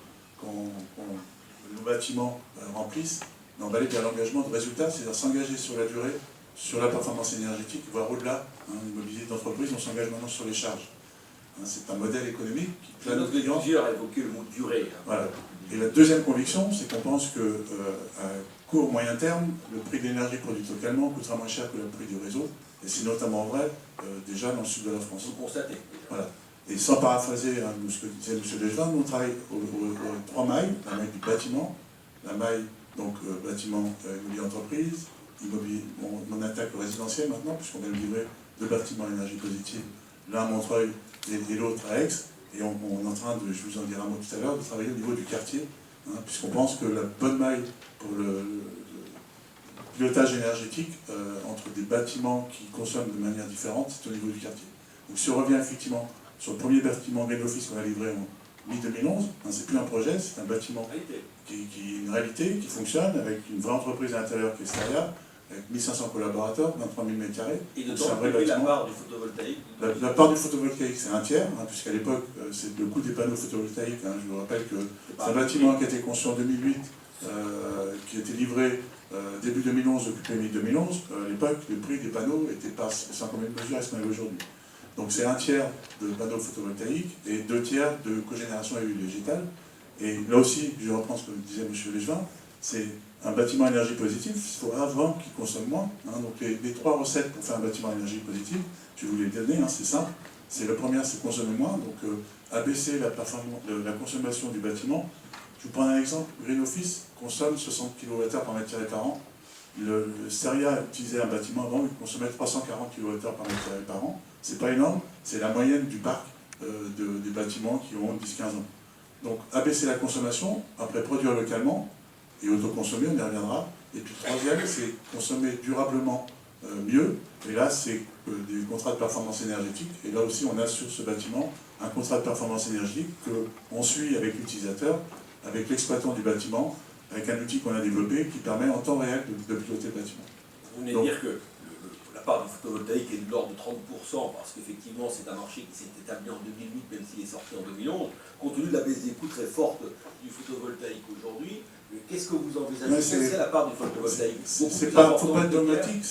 nos bâtiments remplissent, mais on va aller vers l'engagement de résultats, c'est-à-dire s'engager sur la durée, sur la performance énergétique, voire au-delà. L'immobilier d'entreprise, on s'engage maintenant sur les charges. C'est un modèle économique qui plaît à nos clients. Plusieurs a évoqué le mot durée. Voilà. Et la deuxième conviction, c'est qu'on pense qu'à court, moyen terme, le prix de l'énergie produite localement coûtera moins cher que le prix du réseau. Et c'est notamment vrai déjà dans le sud de la France. Vous constatez. Voilà. Et sans paraphraser ce que disait M. Desjardins, nous on travaille aux 3 mailles, la maille du bâtiment, la maille donc bâtiment immobilier entreprise, immobilier, on attaque le résidentiel maintenant, puisqu'on vient de livrer 2 bâtiments à énergie positive, l'un à Montreuil et l'autre à Aix. Et on est en train de, je vous en dirai un mot tout à l'heure, de travailler au niveau du quartier, puisqu'on pense que la bonne maille pour le pilotage énergétique entre des bâtiments qui consomment de manière différente, c'est au niveau du quartier. Donc si on revient effectivement sur le premier bâtiment Green Office qu'on a livré en mi-2011, c'est plus un projet, c'est un bâtiment qui est une réalité, qui fonctionne, avec une vraie entreprise à l'intérieur qui est Steria, avec 1500 collaborateurs, 23 000 m². Et dedans, la part du photovoltaïque La part du photovoltaïque, c'est 1/3, puisqu'à l'époque, c'est le coût des panneaux photovoltaïques. Je vous rappelle que c'est un bâtiment qui a été conçu en 2008, qui a été livré début 2011, occupé mi-2011. À l'époque, le prix des panneaux était pas sans commune mesure à ce qu'on avait aujourd'hui. Donc c'est 1/3 de panneaux photovoltaïques et 2/3 de cogénération à huile végétale. Et là aussi, je reprends ce que disait M. Léchevin, c'est un bâtiment énergie positive, il faut avant qu'il consomme moins. Donc les 3 recettes pour faire un bâtiment énergie positive, je vais vous les donner, c'est simple. La première, c'est consommer moins, donc abaisser la consommation du bâtiment. Je vous prends un exemple, Green Office consomme 60 kWh par mètre carré par an. Le Steria utilisait un bâtiment avant, il consommait 340 kWh par mètre carré par an. C'est pas énorme, c'est la moyenne du parc des bâtiments qui ont 10-15 ans. Donc abaisser la consommation, après produire localement, et autoconsommer, on y reviendra. Et puis le troisième, c'est consommer durablement mieux. Et là, c'est des contrats de performance énergétique. Et là aussi, on a sur ce bâtiment un contrat de performance énergétique qu'on suit avec l'utilisateur, avec l'exploitant du bâtiment, avec un outil qu'on a développé qui permet en temps réel de piloter le bâtiment. Vous venez de dire que la part du photovoltaïque est de l'ordre de 30%, parce qu'effectivement, c'est un marché qui s'est établi en 2008, même s'il est sorti en 2011. Compte tenu de la baisse des coûts très forte du photovoltaïque aujourd'hui, qu'est-ce que vous envisagez? Quelle serait la part du photovoltaïque? Il ne faut pas être dogmatique,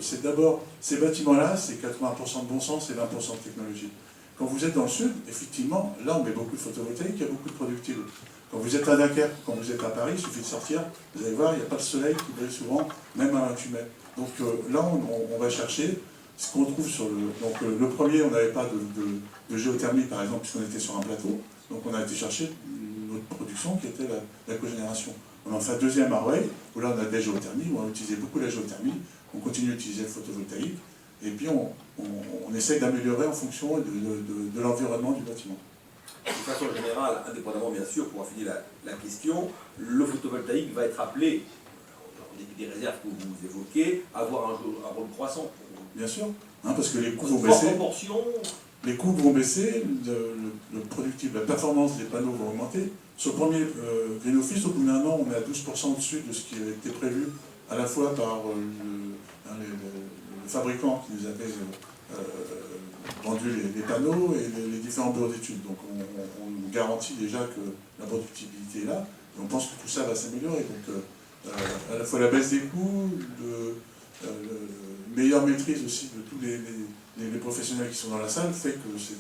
c'est d'abord, ces bâtiments-là, c'est 80% de bon sens et 20% de technologie. Quand vous êtes dans le sud, effectivement, là on met beaucoup de photovoltaïque, il y a beaucoup de productibles. Quand vous êtes à Dunkerque, quand vous êtes à Paris, il suffit de sortir, vous allez voir, il n'y a pas le soleil qui brille souvent, même à 28 mètres. Donc là, on va chercher ce qu'on trouve sur le... Donc le premier, on n'avait pas de géothermie, par exemple, puisqu'on était sur un plateau. Donc on a été chercher notre production qui était la cogénération. On en fait un deuxième à Rueil, où là on a de la géothermie, où on a utilisé beaucoup la géothermie, on continue d'utiliser le photovoltaïque, et puis on essaie d'améliorer en fonction de l'environnement du bâtiment. De façon générale, indépendamment bien sûr, pour affiner la question, le photovoltaïque va être appelé, au début des réserves que vous évoquez, à avoir un rôle croissant. Bien sûr, parce que les coûts vont Forte baisser. proportion. les coûts vont baisser, la performance des panneaux va augmenter. Sur le premier Green Office, au bout d'un an, on est à 12% au-dessus de ce qui avait été prévu à la fois par le fabricant qui nous avait vendu les panneaux et les différents bureaux d'études. Donc on garantit déjà que la productivité est là, et on pense que tout ça va s'améliorer. Donc à la fois la baisse des coûts, meilleure maîtrise aussi de tous les professionnels qui sont dans la salle fait que c'est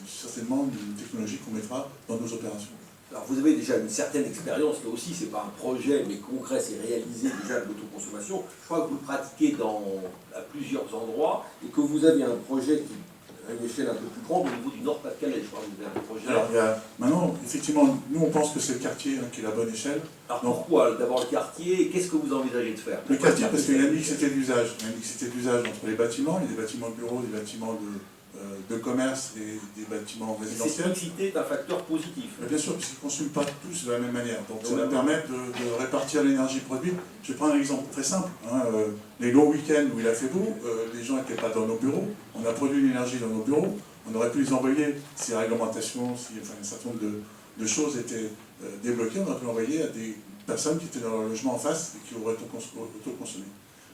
certainement une technologie qu'on mettra dans nos opérations. Alors vous avez déjà une certaine expérience, là aussi, c'est pas un projet, mais concret, c'est réalisé déjà de l'autoconsommation. Je crois que vous le pratiquez à plusieurs endroits et que vous avez un projet qui à une échelle un peu plus grande au niveau du Nord-Pas-de-Calais. Je crois que vous avez un projet. Alors maintenant, effectivement, nous on pense que c'est le quartier qui est la bonne échelle. Alors pourquoi d'abord le quartier? Qu'est-ce que vous envisagez de faire? Le quartier, parce qu'il y a une mixité d'usage. Il y a une mixité d'usage entre les bâtiments, il y a des bâtiments de bureaux, des bâtiments de commerce et des bâtiments résidentiels. Cette mixité est un facteur positif. Mais bien sûr, puisqu'ils ne consomment pas tous de la même manière. Donc ça va permettre de répartir l'énergie produite. Je vais prendre un exemple très simple. Les longs week-ends où il a fait beau, les gens n'étaient pas dans nos bureaux. On a produit l'énergie dans nos bureaux. On aurait pu les envoyer, si la réglementation, si un certain nombre de choses étaient débloquées, on aurait pu l'envoyer à des personnes qui étaient dans leur logement en face et qui auraient auto-consommé.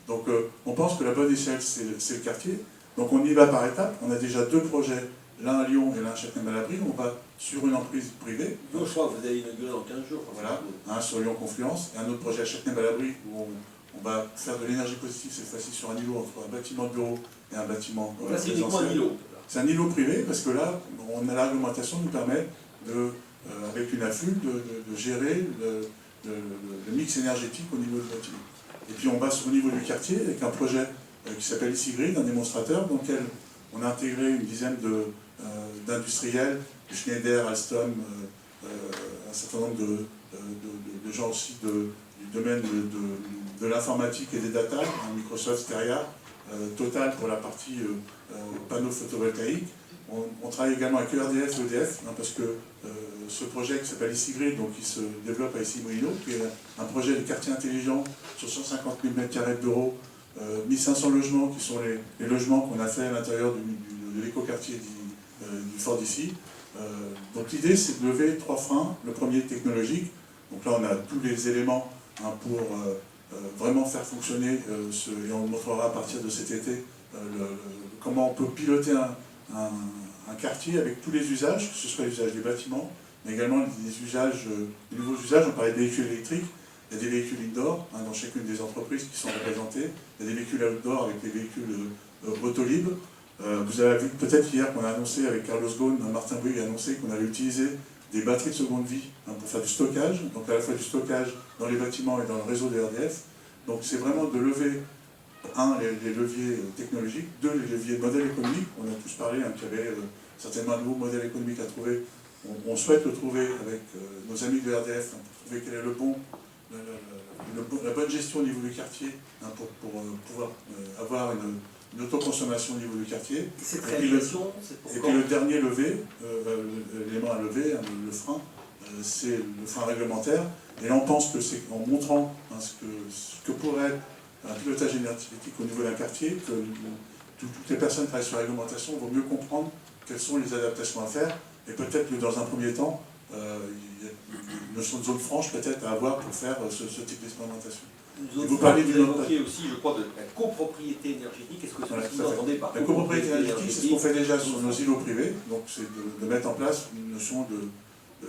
Donc on pense que la bonne échelle, c'est le quartier. Donc on y va par étapes. On a déjà 2 projets, l'un à Lyon et l'un à Châtenay-Malabry. On va sur une emprise privée. Je crois que vous allez inaugurer dans 15 jours. Voilà, un sur Lyon-Confluence et un autre projet à Châtenay-Malabry où on va faire de l'énergie positive cette fois-ci sur un îlot entre un bâtiment de bureau et un bâtiment là, c'est uniquement un îlot. C'est un îlot privé parce que là, la réglementation nous permet, avec une affûle, de gérer le mix énergétique au niveau du bâtiment. Et puis on va au niveau du quartier avec un projet qui s'appelle Ici Grid, un démonstrateur dans lequel on a intégré une dizaine d'industriels, Schneider, Alstom, un certain nombre de gens aussi du domaine de l'informatique et des data, Microsoft, Steria, Total pour la partie panneaux photovoltaïques. On travaille également avec ERDF et EDF, parce que ce projet qui s'appelle Ici Grid, donc qui se développe à Issy-Moulineaux, qui est un projet de quartier intelligent sur 150 000 m² de bureaux, 1500 logements qui sont les logements qu'on a fait à l'intérieur de l'écoquartier du Fort d'Issy. Donc l'idée c'est de lever 3 freins. Le premier technologique, donc là on a tous les éléments pour vraiment faire fonctionner et on montrera à partir de cet été comment on peut piloter un quartier avec tous les usages, que ce soit l'usage des bâtiments, mais également les nouveaux usages. On parlait des véhicules électriques. Il y a des véhicules indoor dans chacune des entreprises qui sont représentées. Il y a des véhicules outdoor avec des véhicules Autolib. Vous avez vu peut-être hier qu'on a annoncé avec Carlos Ghosn, Martin Bouygues a annoncé qu'on allait utiliser des batteries de seconde vie pour faire du stockage, donc à la fois du stockage dans les bâtiments et dans le réseau des RDF. Donc c'est vraiment de lever, les leviers technologiques, 2, les leviers de modèle économique. On a tous parlé qu'il y avait certainement un nouveau modèle économique à trouver. On souhaite le trouver avec nos amis de RDF pour trouver quel est la bonne gestion au niveau du quartier pour pouvoir avoir une autoconsommation au niveau du quartier. Et cette réalisation, c'est pour et puis le dernier levé, l'élément à lever, le frein, c'est le frein réglementaire. Et là on pense que c'est en montrant ce que pourrait être un pilotage énergétique au niveau d'un quartier, que toutes les personnes qui travaillent sur la réglementation vont mieux comprendre quelles sont les adaptations à faire. Et peut-être que dans un premier temps, il y a une notion de zone franche peut-être à avoir pour faire ce type d'expérimentation. Vous parlez d'une évoquer aussi, je crois, de la copropriété énergétique. Est-ce que vous entendez par la copropriété énergétique, c'est ce qu'on fait déjà sur nos îlots privés. Donc c'est de mettre en place une notion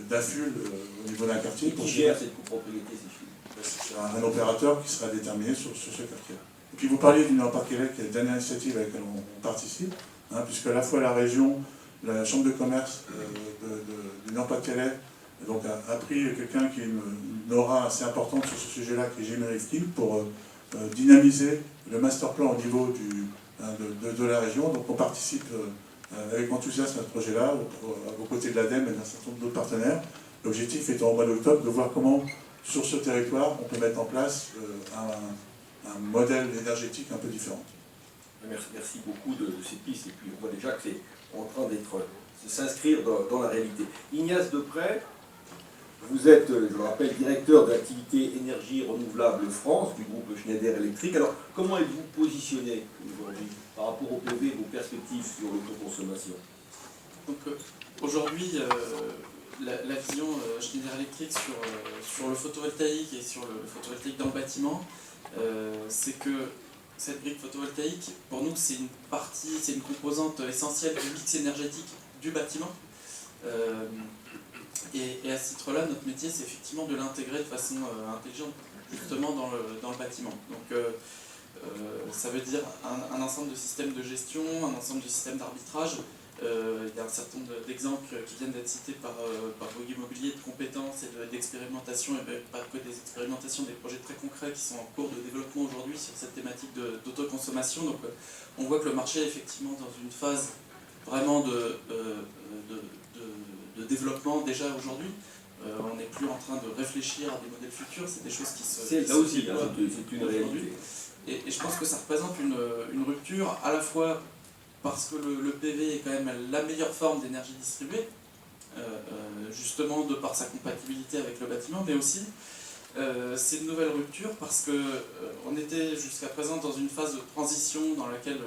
d'affûle au niveau d'un quartier. Qui gère cette copropriété? C'est un opérateur qui sera déterminé sur ce quartier. Et puis vous parliez du Nord-Pas-de-Calais, qui est la dernière initiative à laquelle on participe, puisque à la fois la région, la chambre de commerce du Nord-Pas-de-Calais a pris quelqu'un qui a une aura assez importante sur ce sujet-là, qui est Jimmy Rifkin, pour dynamiser le master plan au niveau de la région. Donc on participe avec enthousiasme à ce projet-là, aux côtés de l'ADEME et d'un certain nombre d'autres partenaires. L'objectif étant au mois d'octobre de voir comment, sur ce territoire, on peut mettre en place un modèle énergétique un peu différent. Merci beaucoup de ces pistes, et puis on voit déjà que c'est en train de s'inscrire dans la réalité. Ignace Deprez, Vous êtes, je le rappelle, directeur de l'activité énergie renouvelable France du groupe Schneider Electric. Alors, comment êtes-vous positionné aujourd'hui par rapport au PV, vos perspectives sur l'autoconsommation? Donc aujourd'hui, la vision Schneider Electric sur le photovoltaïque et sur le photovoltaïque dans le bâtiment, c'est que cette brique photovoltaïque, pour nous, c'est une partie, c'est une composante essentielle du mix énergétique du bâtiment. Et à ce titre-là, notre métier, c'est effectivement de l'intégrer de façon intelligente, justement dans le bâtiment. Donc ça veut dire un ensemble de systèmes de gestion, un ensemble de systèmes d'arbitrage. Il y a un certain nombre d'exemples qui viennent d'être cités par Bouygues Immobilier, de compétences et d'expérimentation, et pas que des expérimentations, des projets très concrets qui sont en cours de développement aujourd'hui sur cette thématique d'autoconsommation. Donc on voit que le marché est effectivement dans une phase vraiment de développement déjà aujourd'hui. On n'est plus en train de réfléchir à des modèles futurs, c'est des choses qui se Là aussi, déploient c'est une réalité. Et je pense que ça représente une rupture à la fois parce que le PV est quand même la meilleure forme d'énergie distribuée, justement de par sa compatibilité avec le bâtiment, mais aussi c'est une nouvelle rupture parce qu'on était jusqu'à présent dans une phase de transition dans laquelle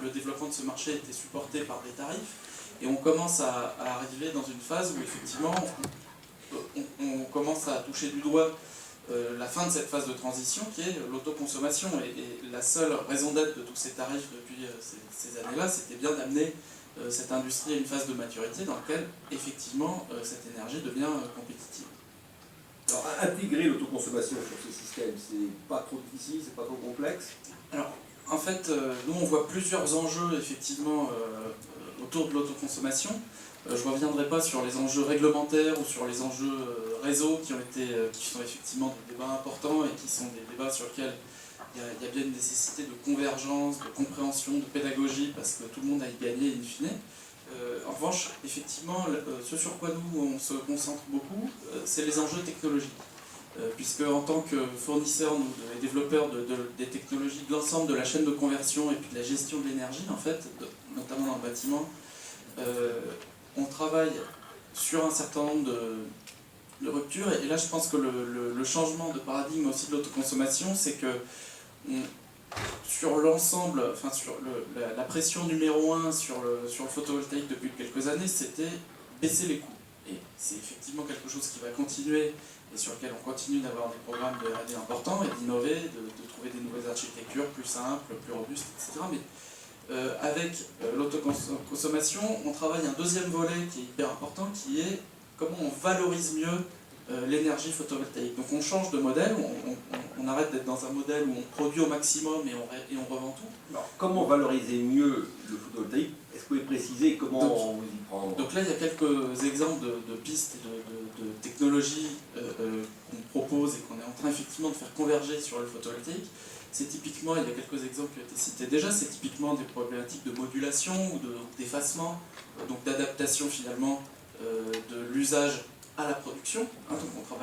le développement de ce marché était supporté par des tarifs, et on commence à arriver dans une phase où effectivement on commence à toucher du doigt la fin de cette phase de transition qui est l'autoconsommation. Et la seule raison d'être de tous ces tarifs depuis ces années-là, c'était bien d'amener cette industrie à une phase de maturité dans laquelle effectivement cette énergie devient compétitive. Alors, intégrer l'autoconsommation sur ce système, c'est pas trop difficile, c'est pas trop complexe? Alors, en fait, nous on voit plusieurs enjeux effectivement autour de l'autoconsommation. Je ne reviendrai pas sur les enjeux réglementaires ou sur les enjeux réseau qui sont effectivement des débats importants et qui sont des débats sur lesquels il y a bien une nécessité de convergence, de compréhension, de pédagogie, parce que tout le monde a y gagné in fine. En revanche, effectivement, ce sur quoi nous on se concentre beaucoup, c'est les enjeux technologiques. Puisque en tant que fournisseur, nous, développeurs des technologies, de l'ensemble de la chaîne de conversion et puis de la gestion de l'énergie, en fait, notamment dans le bâtiment, on travaille sur un certain nombre de ruptures. Et là, je pense que le changement de paradigme aussi de l'autoconsommation, c'est que sur l'ensemble, enfin sur la pression numéro 1 sur le photovoltaïque depuis quelques années, c'était baisser les coûts. Et c'est effectivement quelque chose qui va continuer et sur lequel on continue d'avoir des programmes de R&D importants et d'innover, de trouver des nouvelles architectures plus simples, plus robustes, etc. Mais avec l'autoconsommation, on travaille un deuxième volet qui est hyper important, qui est comment on valorise mieux l'énergie photovoltaïque. Donc on change de modèle, on arrête d'être dans un modèle où on produit au maximum et on revend tout. Alors, comment valoriser mieux le photovoltaïque? Est-ce que vous pouvez préciser comment vous y prendre? Donc là, il y a quelques exemples de pistes et de technologies qu'on propose et qu'on est en train effectivement de faire converger sur le photovoltaïque. C'est typiquement, il y a quelques exemples qui ont été cités déjà, c'est typiquement des problématiques de modulation ou d'effacement, donc d'adaptation finalement de l'usage à la production. Donc on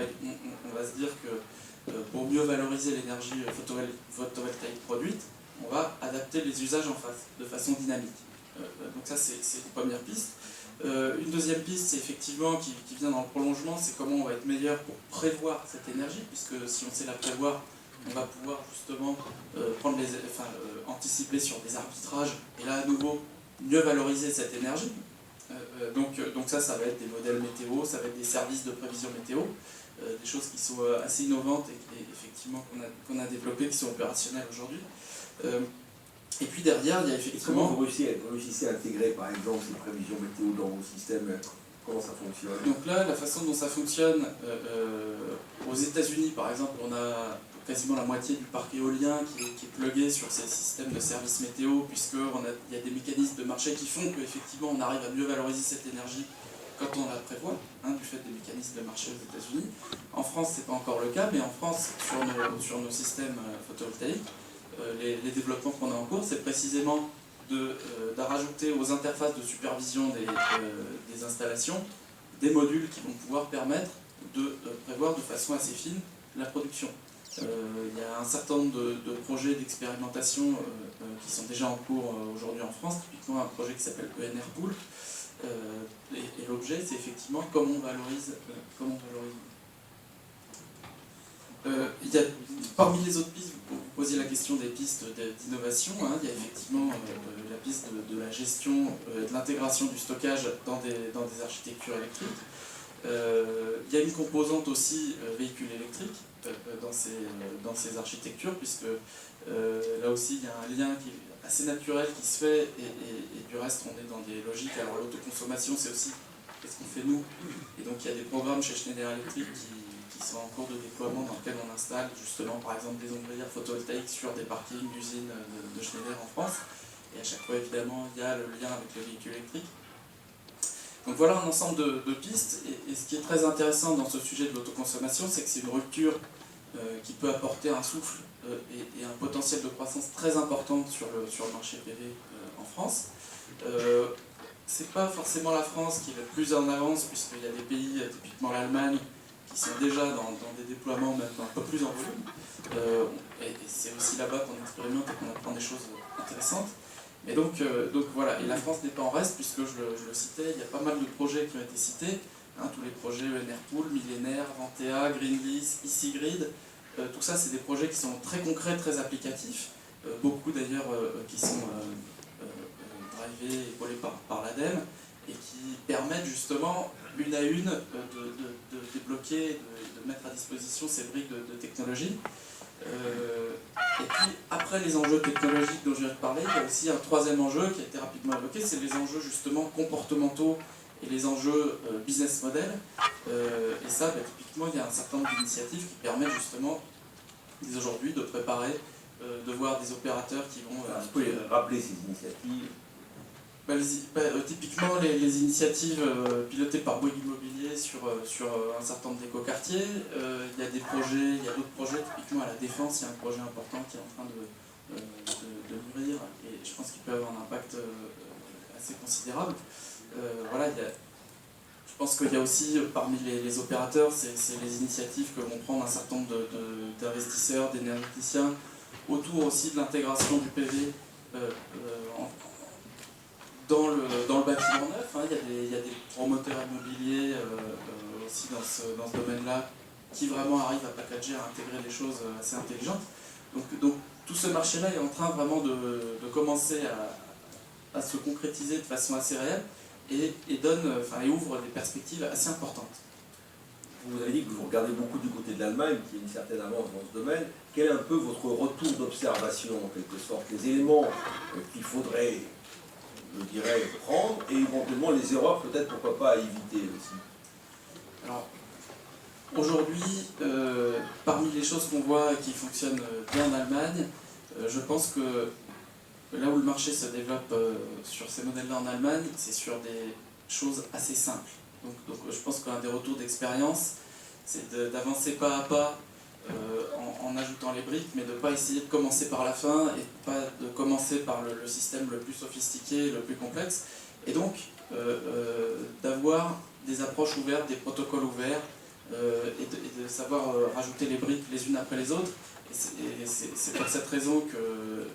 va se dire que pour mieux valoriser l'énergie photovoltaïque produite, on va adapter les usages en face, de façon dynamique. Donc ça, c'est une première piste. Une deuxième piste, c'est effectivement, qui vient dans le prolongement, c'est comment on va être meilleur pour prévoir cette énergie, puisque si on sait la prévoir, on va pouvoir justement anticiper sur des arbitrages, et là à nouveau, mieux valoriser cette énergie. Donc ça va être des modèles météo, ça va être des services de prévision météo, des choses qui sont assez innovantes et effectivement qu'on a développées, qui sont opérationnelles aujourd'hui. Et puis derrière, il y a effectivement... Comment vous réussissez à intégrer par exemple ces prévisions météo dans vos systèmes? Comment ça fonctionne? Donc là, la façon dont ça fonctionne, aux États-Unis par exemple, on a quasiment la moitié du parc éolien qui est plugué sur ces systèmes de services météo, puisqu'il y a des mécanismes de marché qui font qu'effectivement on arrive à mieux valoriser cette énergie quand on la prévoit, du fait des mécanismes de marché aux États-Unis. En France, ce n'est pas encore le cas, mais en France, sur nos systèmes photovoltaïques, les développements qu'on a en cours, c'est précisément de rajouter aux interfaces de supervision des installations des modules qui vont pouvoir permettre de prévoir de façon assez fine la production. Il y a un certain nombre de projets d'expérimentation qui sont déjà en cours aujourd'hui en France, typiquement un projet qui s'appelle ENR Pool. Et l'objet, c'est effectivement comment on valorise Parmi les autres pistes, vous posiez la question des pistes d'innovation. Hein, il y a effectivement la piste de la gestion, de l'intégration du stockage dans des architectures électriques. Il y a une composante aussi véhicule électrique dans ces architectures, puisque là aussi il y a un lien qui est assez naturel qui se fait, et du reste on est dans des logiques. Alors l'autoconsommation, c'est aussi qu'est-ce qu'on fait nous, et donc il y a des programmes chez Schneider Electric qui sont en cours de déploiement, dans lesquels on installe justement par exemple des ombrières photovoltaïques sur des parkings d'usines de Schneider en France, et à chaque fois évidemment il y a le lien avec le véhicule électrique. Donc voilà un ensemble de pistes, et ce qui est très intéressant dans ce sujet de l'autoconsommation, c'est que c'est une rupture qui peut apporter un souffle et un potentiel de croissance très important sur le marché PV en France. C'est pas forcément la France qui est le plus en avance, puisqu'il y a des pays, typiquement l'Allemagne, qui sont déjà dans des déploiements même un peu plus en volume. Et c'est aussi là-bas qu'on expérimente et qu'on apprend des choses intéressantes. Et donc voilà, et la France n'est pas en reste, puisque je le citais, il y a pas mal de projets qui ont été cités, hein, tous les projets ENR-Pool, Millénaire, Ventea, Greenlease, EasyGrid, tout ça c'est des projets qui sont très concrets, très applicatifs, beaucoup d'ailleurs qui sont drivés, épaulés par l'ADEME, et qui permettent justement, une à une, de débloquer, de mettre à disposition ces briques de technologie. Et puis, après les enjeux technologiques dont je viens de parler, il y a aussi un troisième enjeu qui a été rapidement évoqué, c'est les enjeux justement comportementaux et les enjeux business model. Et ça, typiquement, il y a un certain nombre d'initiatives qui permettent justement, dès aujourd'hui, de préparer, de voir des opérateurs qui vont... Vous pouvez rappeler ces initiatives? Typiquement, les initiatives pilotées par Bouygues Immobilier sur un certain nombre d'écoquartiers. Il y a des projets, il y a d'autres projets, typiquement à la Défense, il y a un projet important qui est en train de mûrir, et je pense qu'il peut avoir un impact assez considérable. Voilà, je pense qu'il y a aussi, parmi les opérateurs, c'est les initiatives que vont prendre un certain nombre d'investisseurs, d'énergéticiens, autour aussi de l'intégration du PV dans le bâtiment neuf. Hein. Il y a des promoteurs immobiliers aussi dans ce domaine-là qui vraiment arrivent à packager, à intégrer des choses assez intelligentes. Donc tout ce marché-là est en train vraiment de commencer à se concrétiser de façon assez réelle, et ouvre des perspectives assez importantes. Vous avez dit que vous regardez beaucoup du côté de l'Allemagne, qui a une certaine avance dans ce domaine. Quel est un peu votre retour d'observation, en quelque sorte, les éléments qu'il faudrait, je dirais, prendre, et éventuellement les erreurs, peut-être, pourquoi pas, à éviter aussi? Alors, aujourd'hui, parmi les choses qu'on voit qui fonctionnent bien en Allemagne, je pense que là où le marché se développe sur ces modèles-là en Allemagne, c'est sur des choses assez simples. Donc je pense qu'un des retours d'expérience, c'est d'avancer pas à pas en ajoutant les briques, mais de ne pas essayer de commencer par la fin, et pas de commencer par le système le plus sophistiqué, le plus complexe, et donc d'avoir des approches ouvertes, des protocoles ouverts, et de savoir rajouter les briques les unes après les autres. Et c'est pour cette raison que,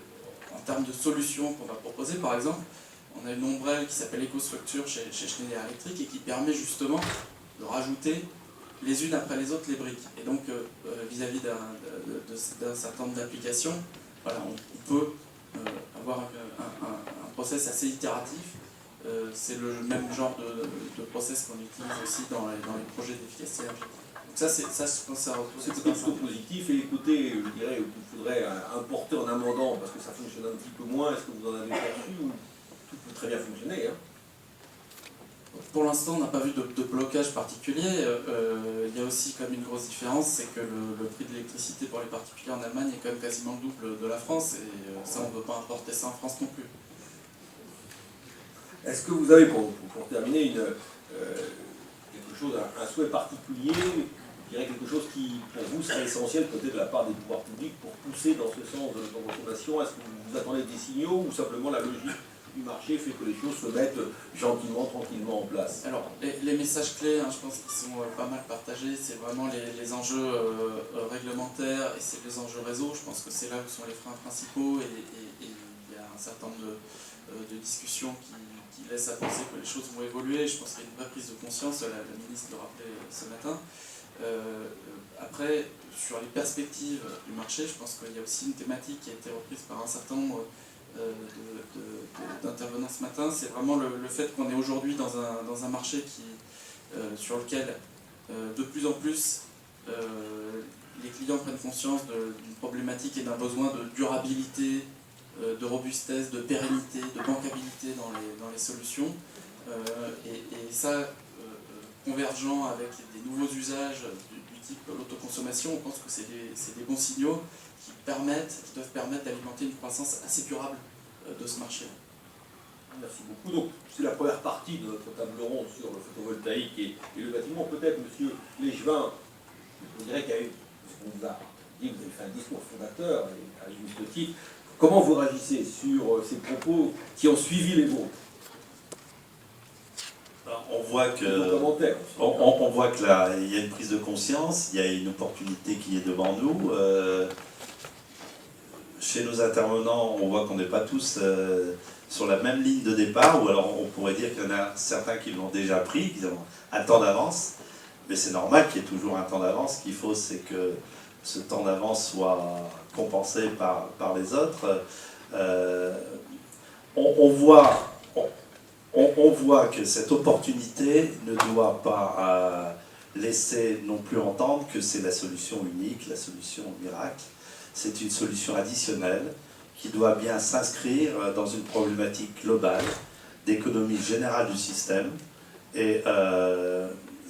en termes de solutions qu'on va proposer, par exemple, on a une ombrelle qui s'appelle EcoStructure chez Schneider Electric, et qui permet justement de rajouter les unes après les autres les briques. Et donc, vis-à-vis d'un certain nombre d'applications, voilà, on peut avoir un process assez itératif. C'est le même genre de process qu'on utilise aussi dans les projets d'efficacité énergétique. Donc ça, je pense que c'est plutôt positif. Et écoutez, je dirais qu'il faudrait importer en amendant, parce que ça fonctionne un petit peu moins. Est-ce que vous en avez perçu, ou tout peut très bien fonctionner, hein? Pour l'instant, on n'a pas vu de blocage particulier. Il y a aussi comme une grosse différence, c'est que le prix de l'électricité pour les particuliers en Allemagne est quand même quasiment le double de la France, et ça, on ne peut pas importer ça en France non plus. Est-ce que vous avez, pour terminer, quelque chose, un souhait particulier, je dirais quelque chose qui, pour vous, serait essentiel peut-être de la part des pouvoirs publics pour pousser dans ce sens de l'autoconsommation? Est-ce que vous attendez des signaux, ou simplement la logique du marché fait que les choses se mettent gentiment, tranquillement en place? Alors, les messages clés, je pense qu'ils sont pas mal partagés. C'est vraiment les enjeux réglementaires, et c'est les enjeux réseau. Je pense que c'est là où sont les freins principaux, et il y a un certain nombre de discussions qui laissent à penser que les choses vont évoluer. Je pense qu'il y a une vraie prise de conscience, la ministre le rappelait ce matin. Après, sur les perspectives du marché, je pense qu'il y a aussi une thématique qui a été reprise par un certain nombre d'intervenants ce matin. C'est vraiment le fait qu'on est aujourd'hui dans un marché sur lequel de plus en plus les clients prennent conscience d'une problématique et d'un besoin de durabilité, de robustesse, de pérennité, de bancabilité dans les solutions. Et ça, convergent avec des nouveaux usages du type l'autoconsommation, on pense que c'est des bons signaux qui doivent permettre d'alimenter une croissance assez durable de ce marché. Merci beaucoup. Donc, c'est la première partie de notre table ronde sur le photovoltaïque et le bâtiment. Peut-être, monsieur Léchevin, je dirais qu'il y a eu, parce qu'on vous a dit, vous avez fait un discours fondateur, et à juste titre, comment vous réagissez sur ces propos qui ont suivi les vôtres? On voit que là, il y a une prise de conscience, il y a une opportunité qui est devant nous. Chez nos intervenants, on voit qu'on n'est pas tous sur la même ligne de départ, ou alors on pourrait dire qu'il y en a certains qui l'ont déjà pris, qui ont un temps d'avance, mais c'est normal qu'il y ait toujours un temps d'avance. Ce qu'il faut, c'est que ce temps d'avance soit compensé par les autres. On voit que cette opportunité ne doit pas laisser non plus entendre que c'est la solution unique, la solution miracle. C'est une solution additionnelle qui doit bien s'inscrire dans une problématique globale d'économie générale du système. Et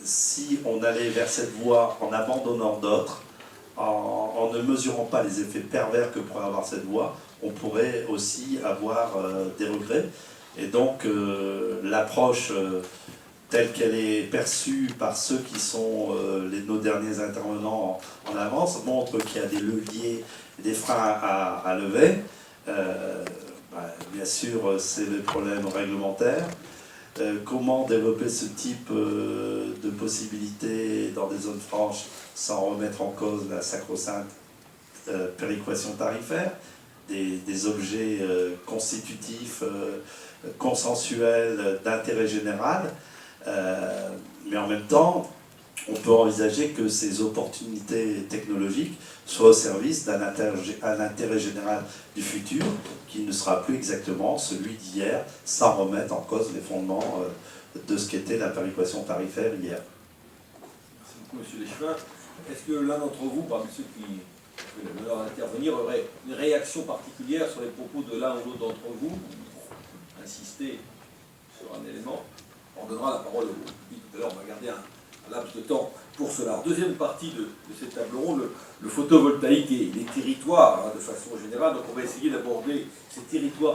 si on allait vers cette voie en abandonnant d'autres, en ne mesurant pas les effets pervers que pourrait avoir cette voie, on pourrait aussi avoir des regrets. Et donc l'approche telle qu'elle est perçue par ceux qui sont nos derniers intervenants en avance montre qu'il y a des leviers, des freins à lever. Bien sûr, c'est le problème réglementaire. Comment développer ce type de possibilités dans des zones franches sans remettre en cause la sacro-sainte péréquation tarifaire, des objets constitutifs, consensuels, d'intérêt général, mais en même temps, on peut envisager que ces opportunités technologiques soient au service d'un intérêt général du futur, qui ne sera plus exactement celui d'hier, sans remettre en cause les fondements de ce qu'était la péréquation tarifaire hier. Merci beaucoup, monsieur Léchevin. Est-ce que l'un d'entre vous, parmi ceux qui ont l'honneur d'intervenir, aurait une réaction particulière sur les propos de l'un ou l'autre d'entre vous, pour insister sur un élément? On donnera la parole au public tout à l'heure, on va garder un laps de temps pour cela. Deuxième partie de cette table ronde, le photovoltaïque et les territoires, de façon générale. Donc on va essayer d'aborder ces territoires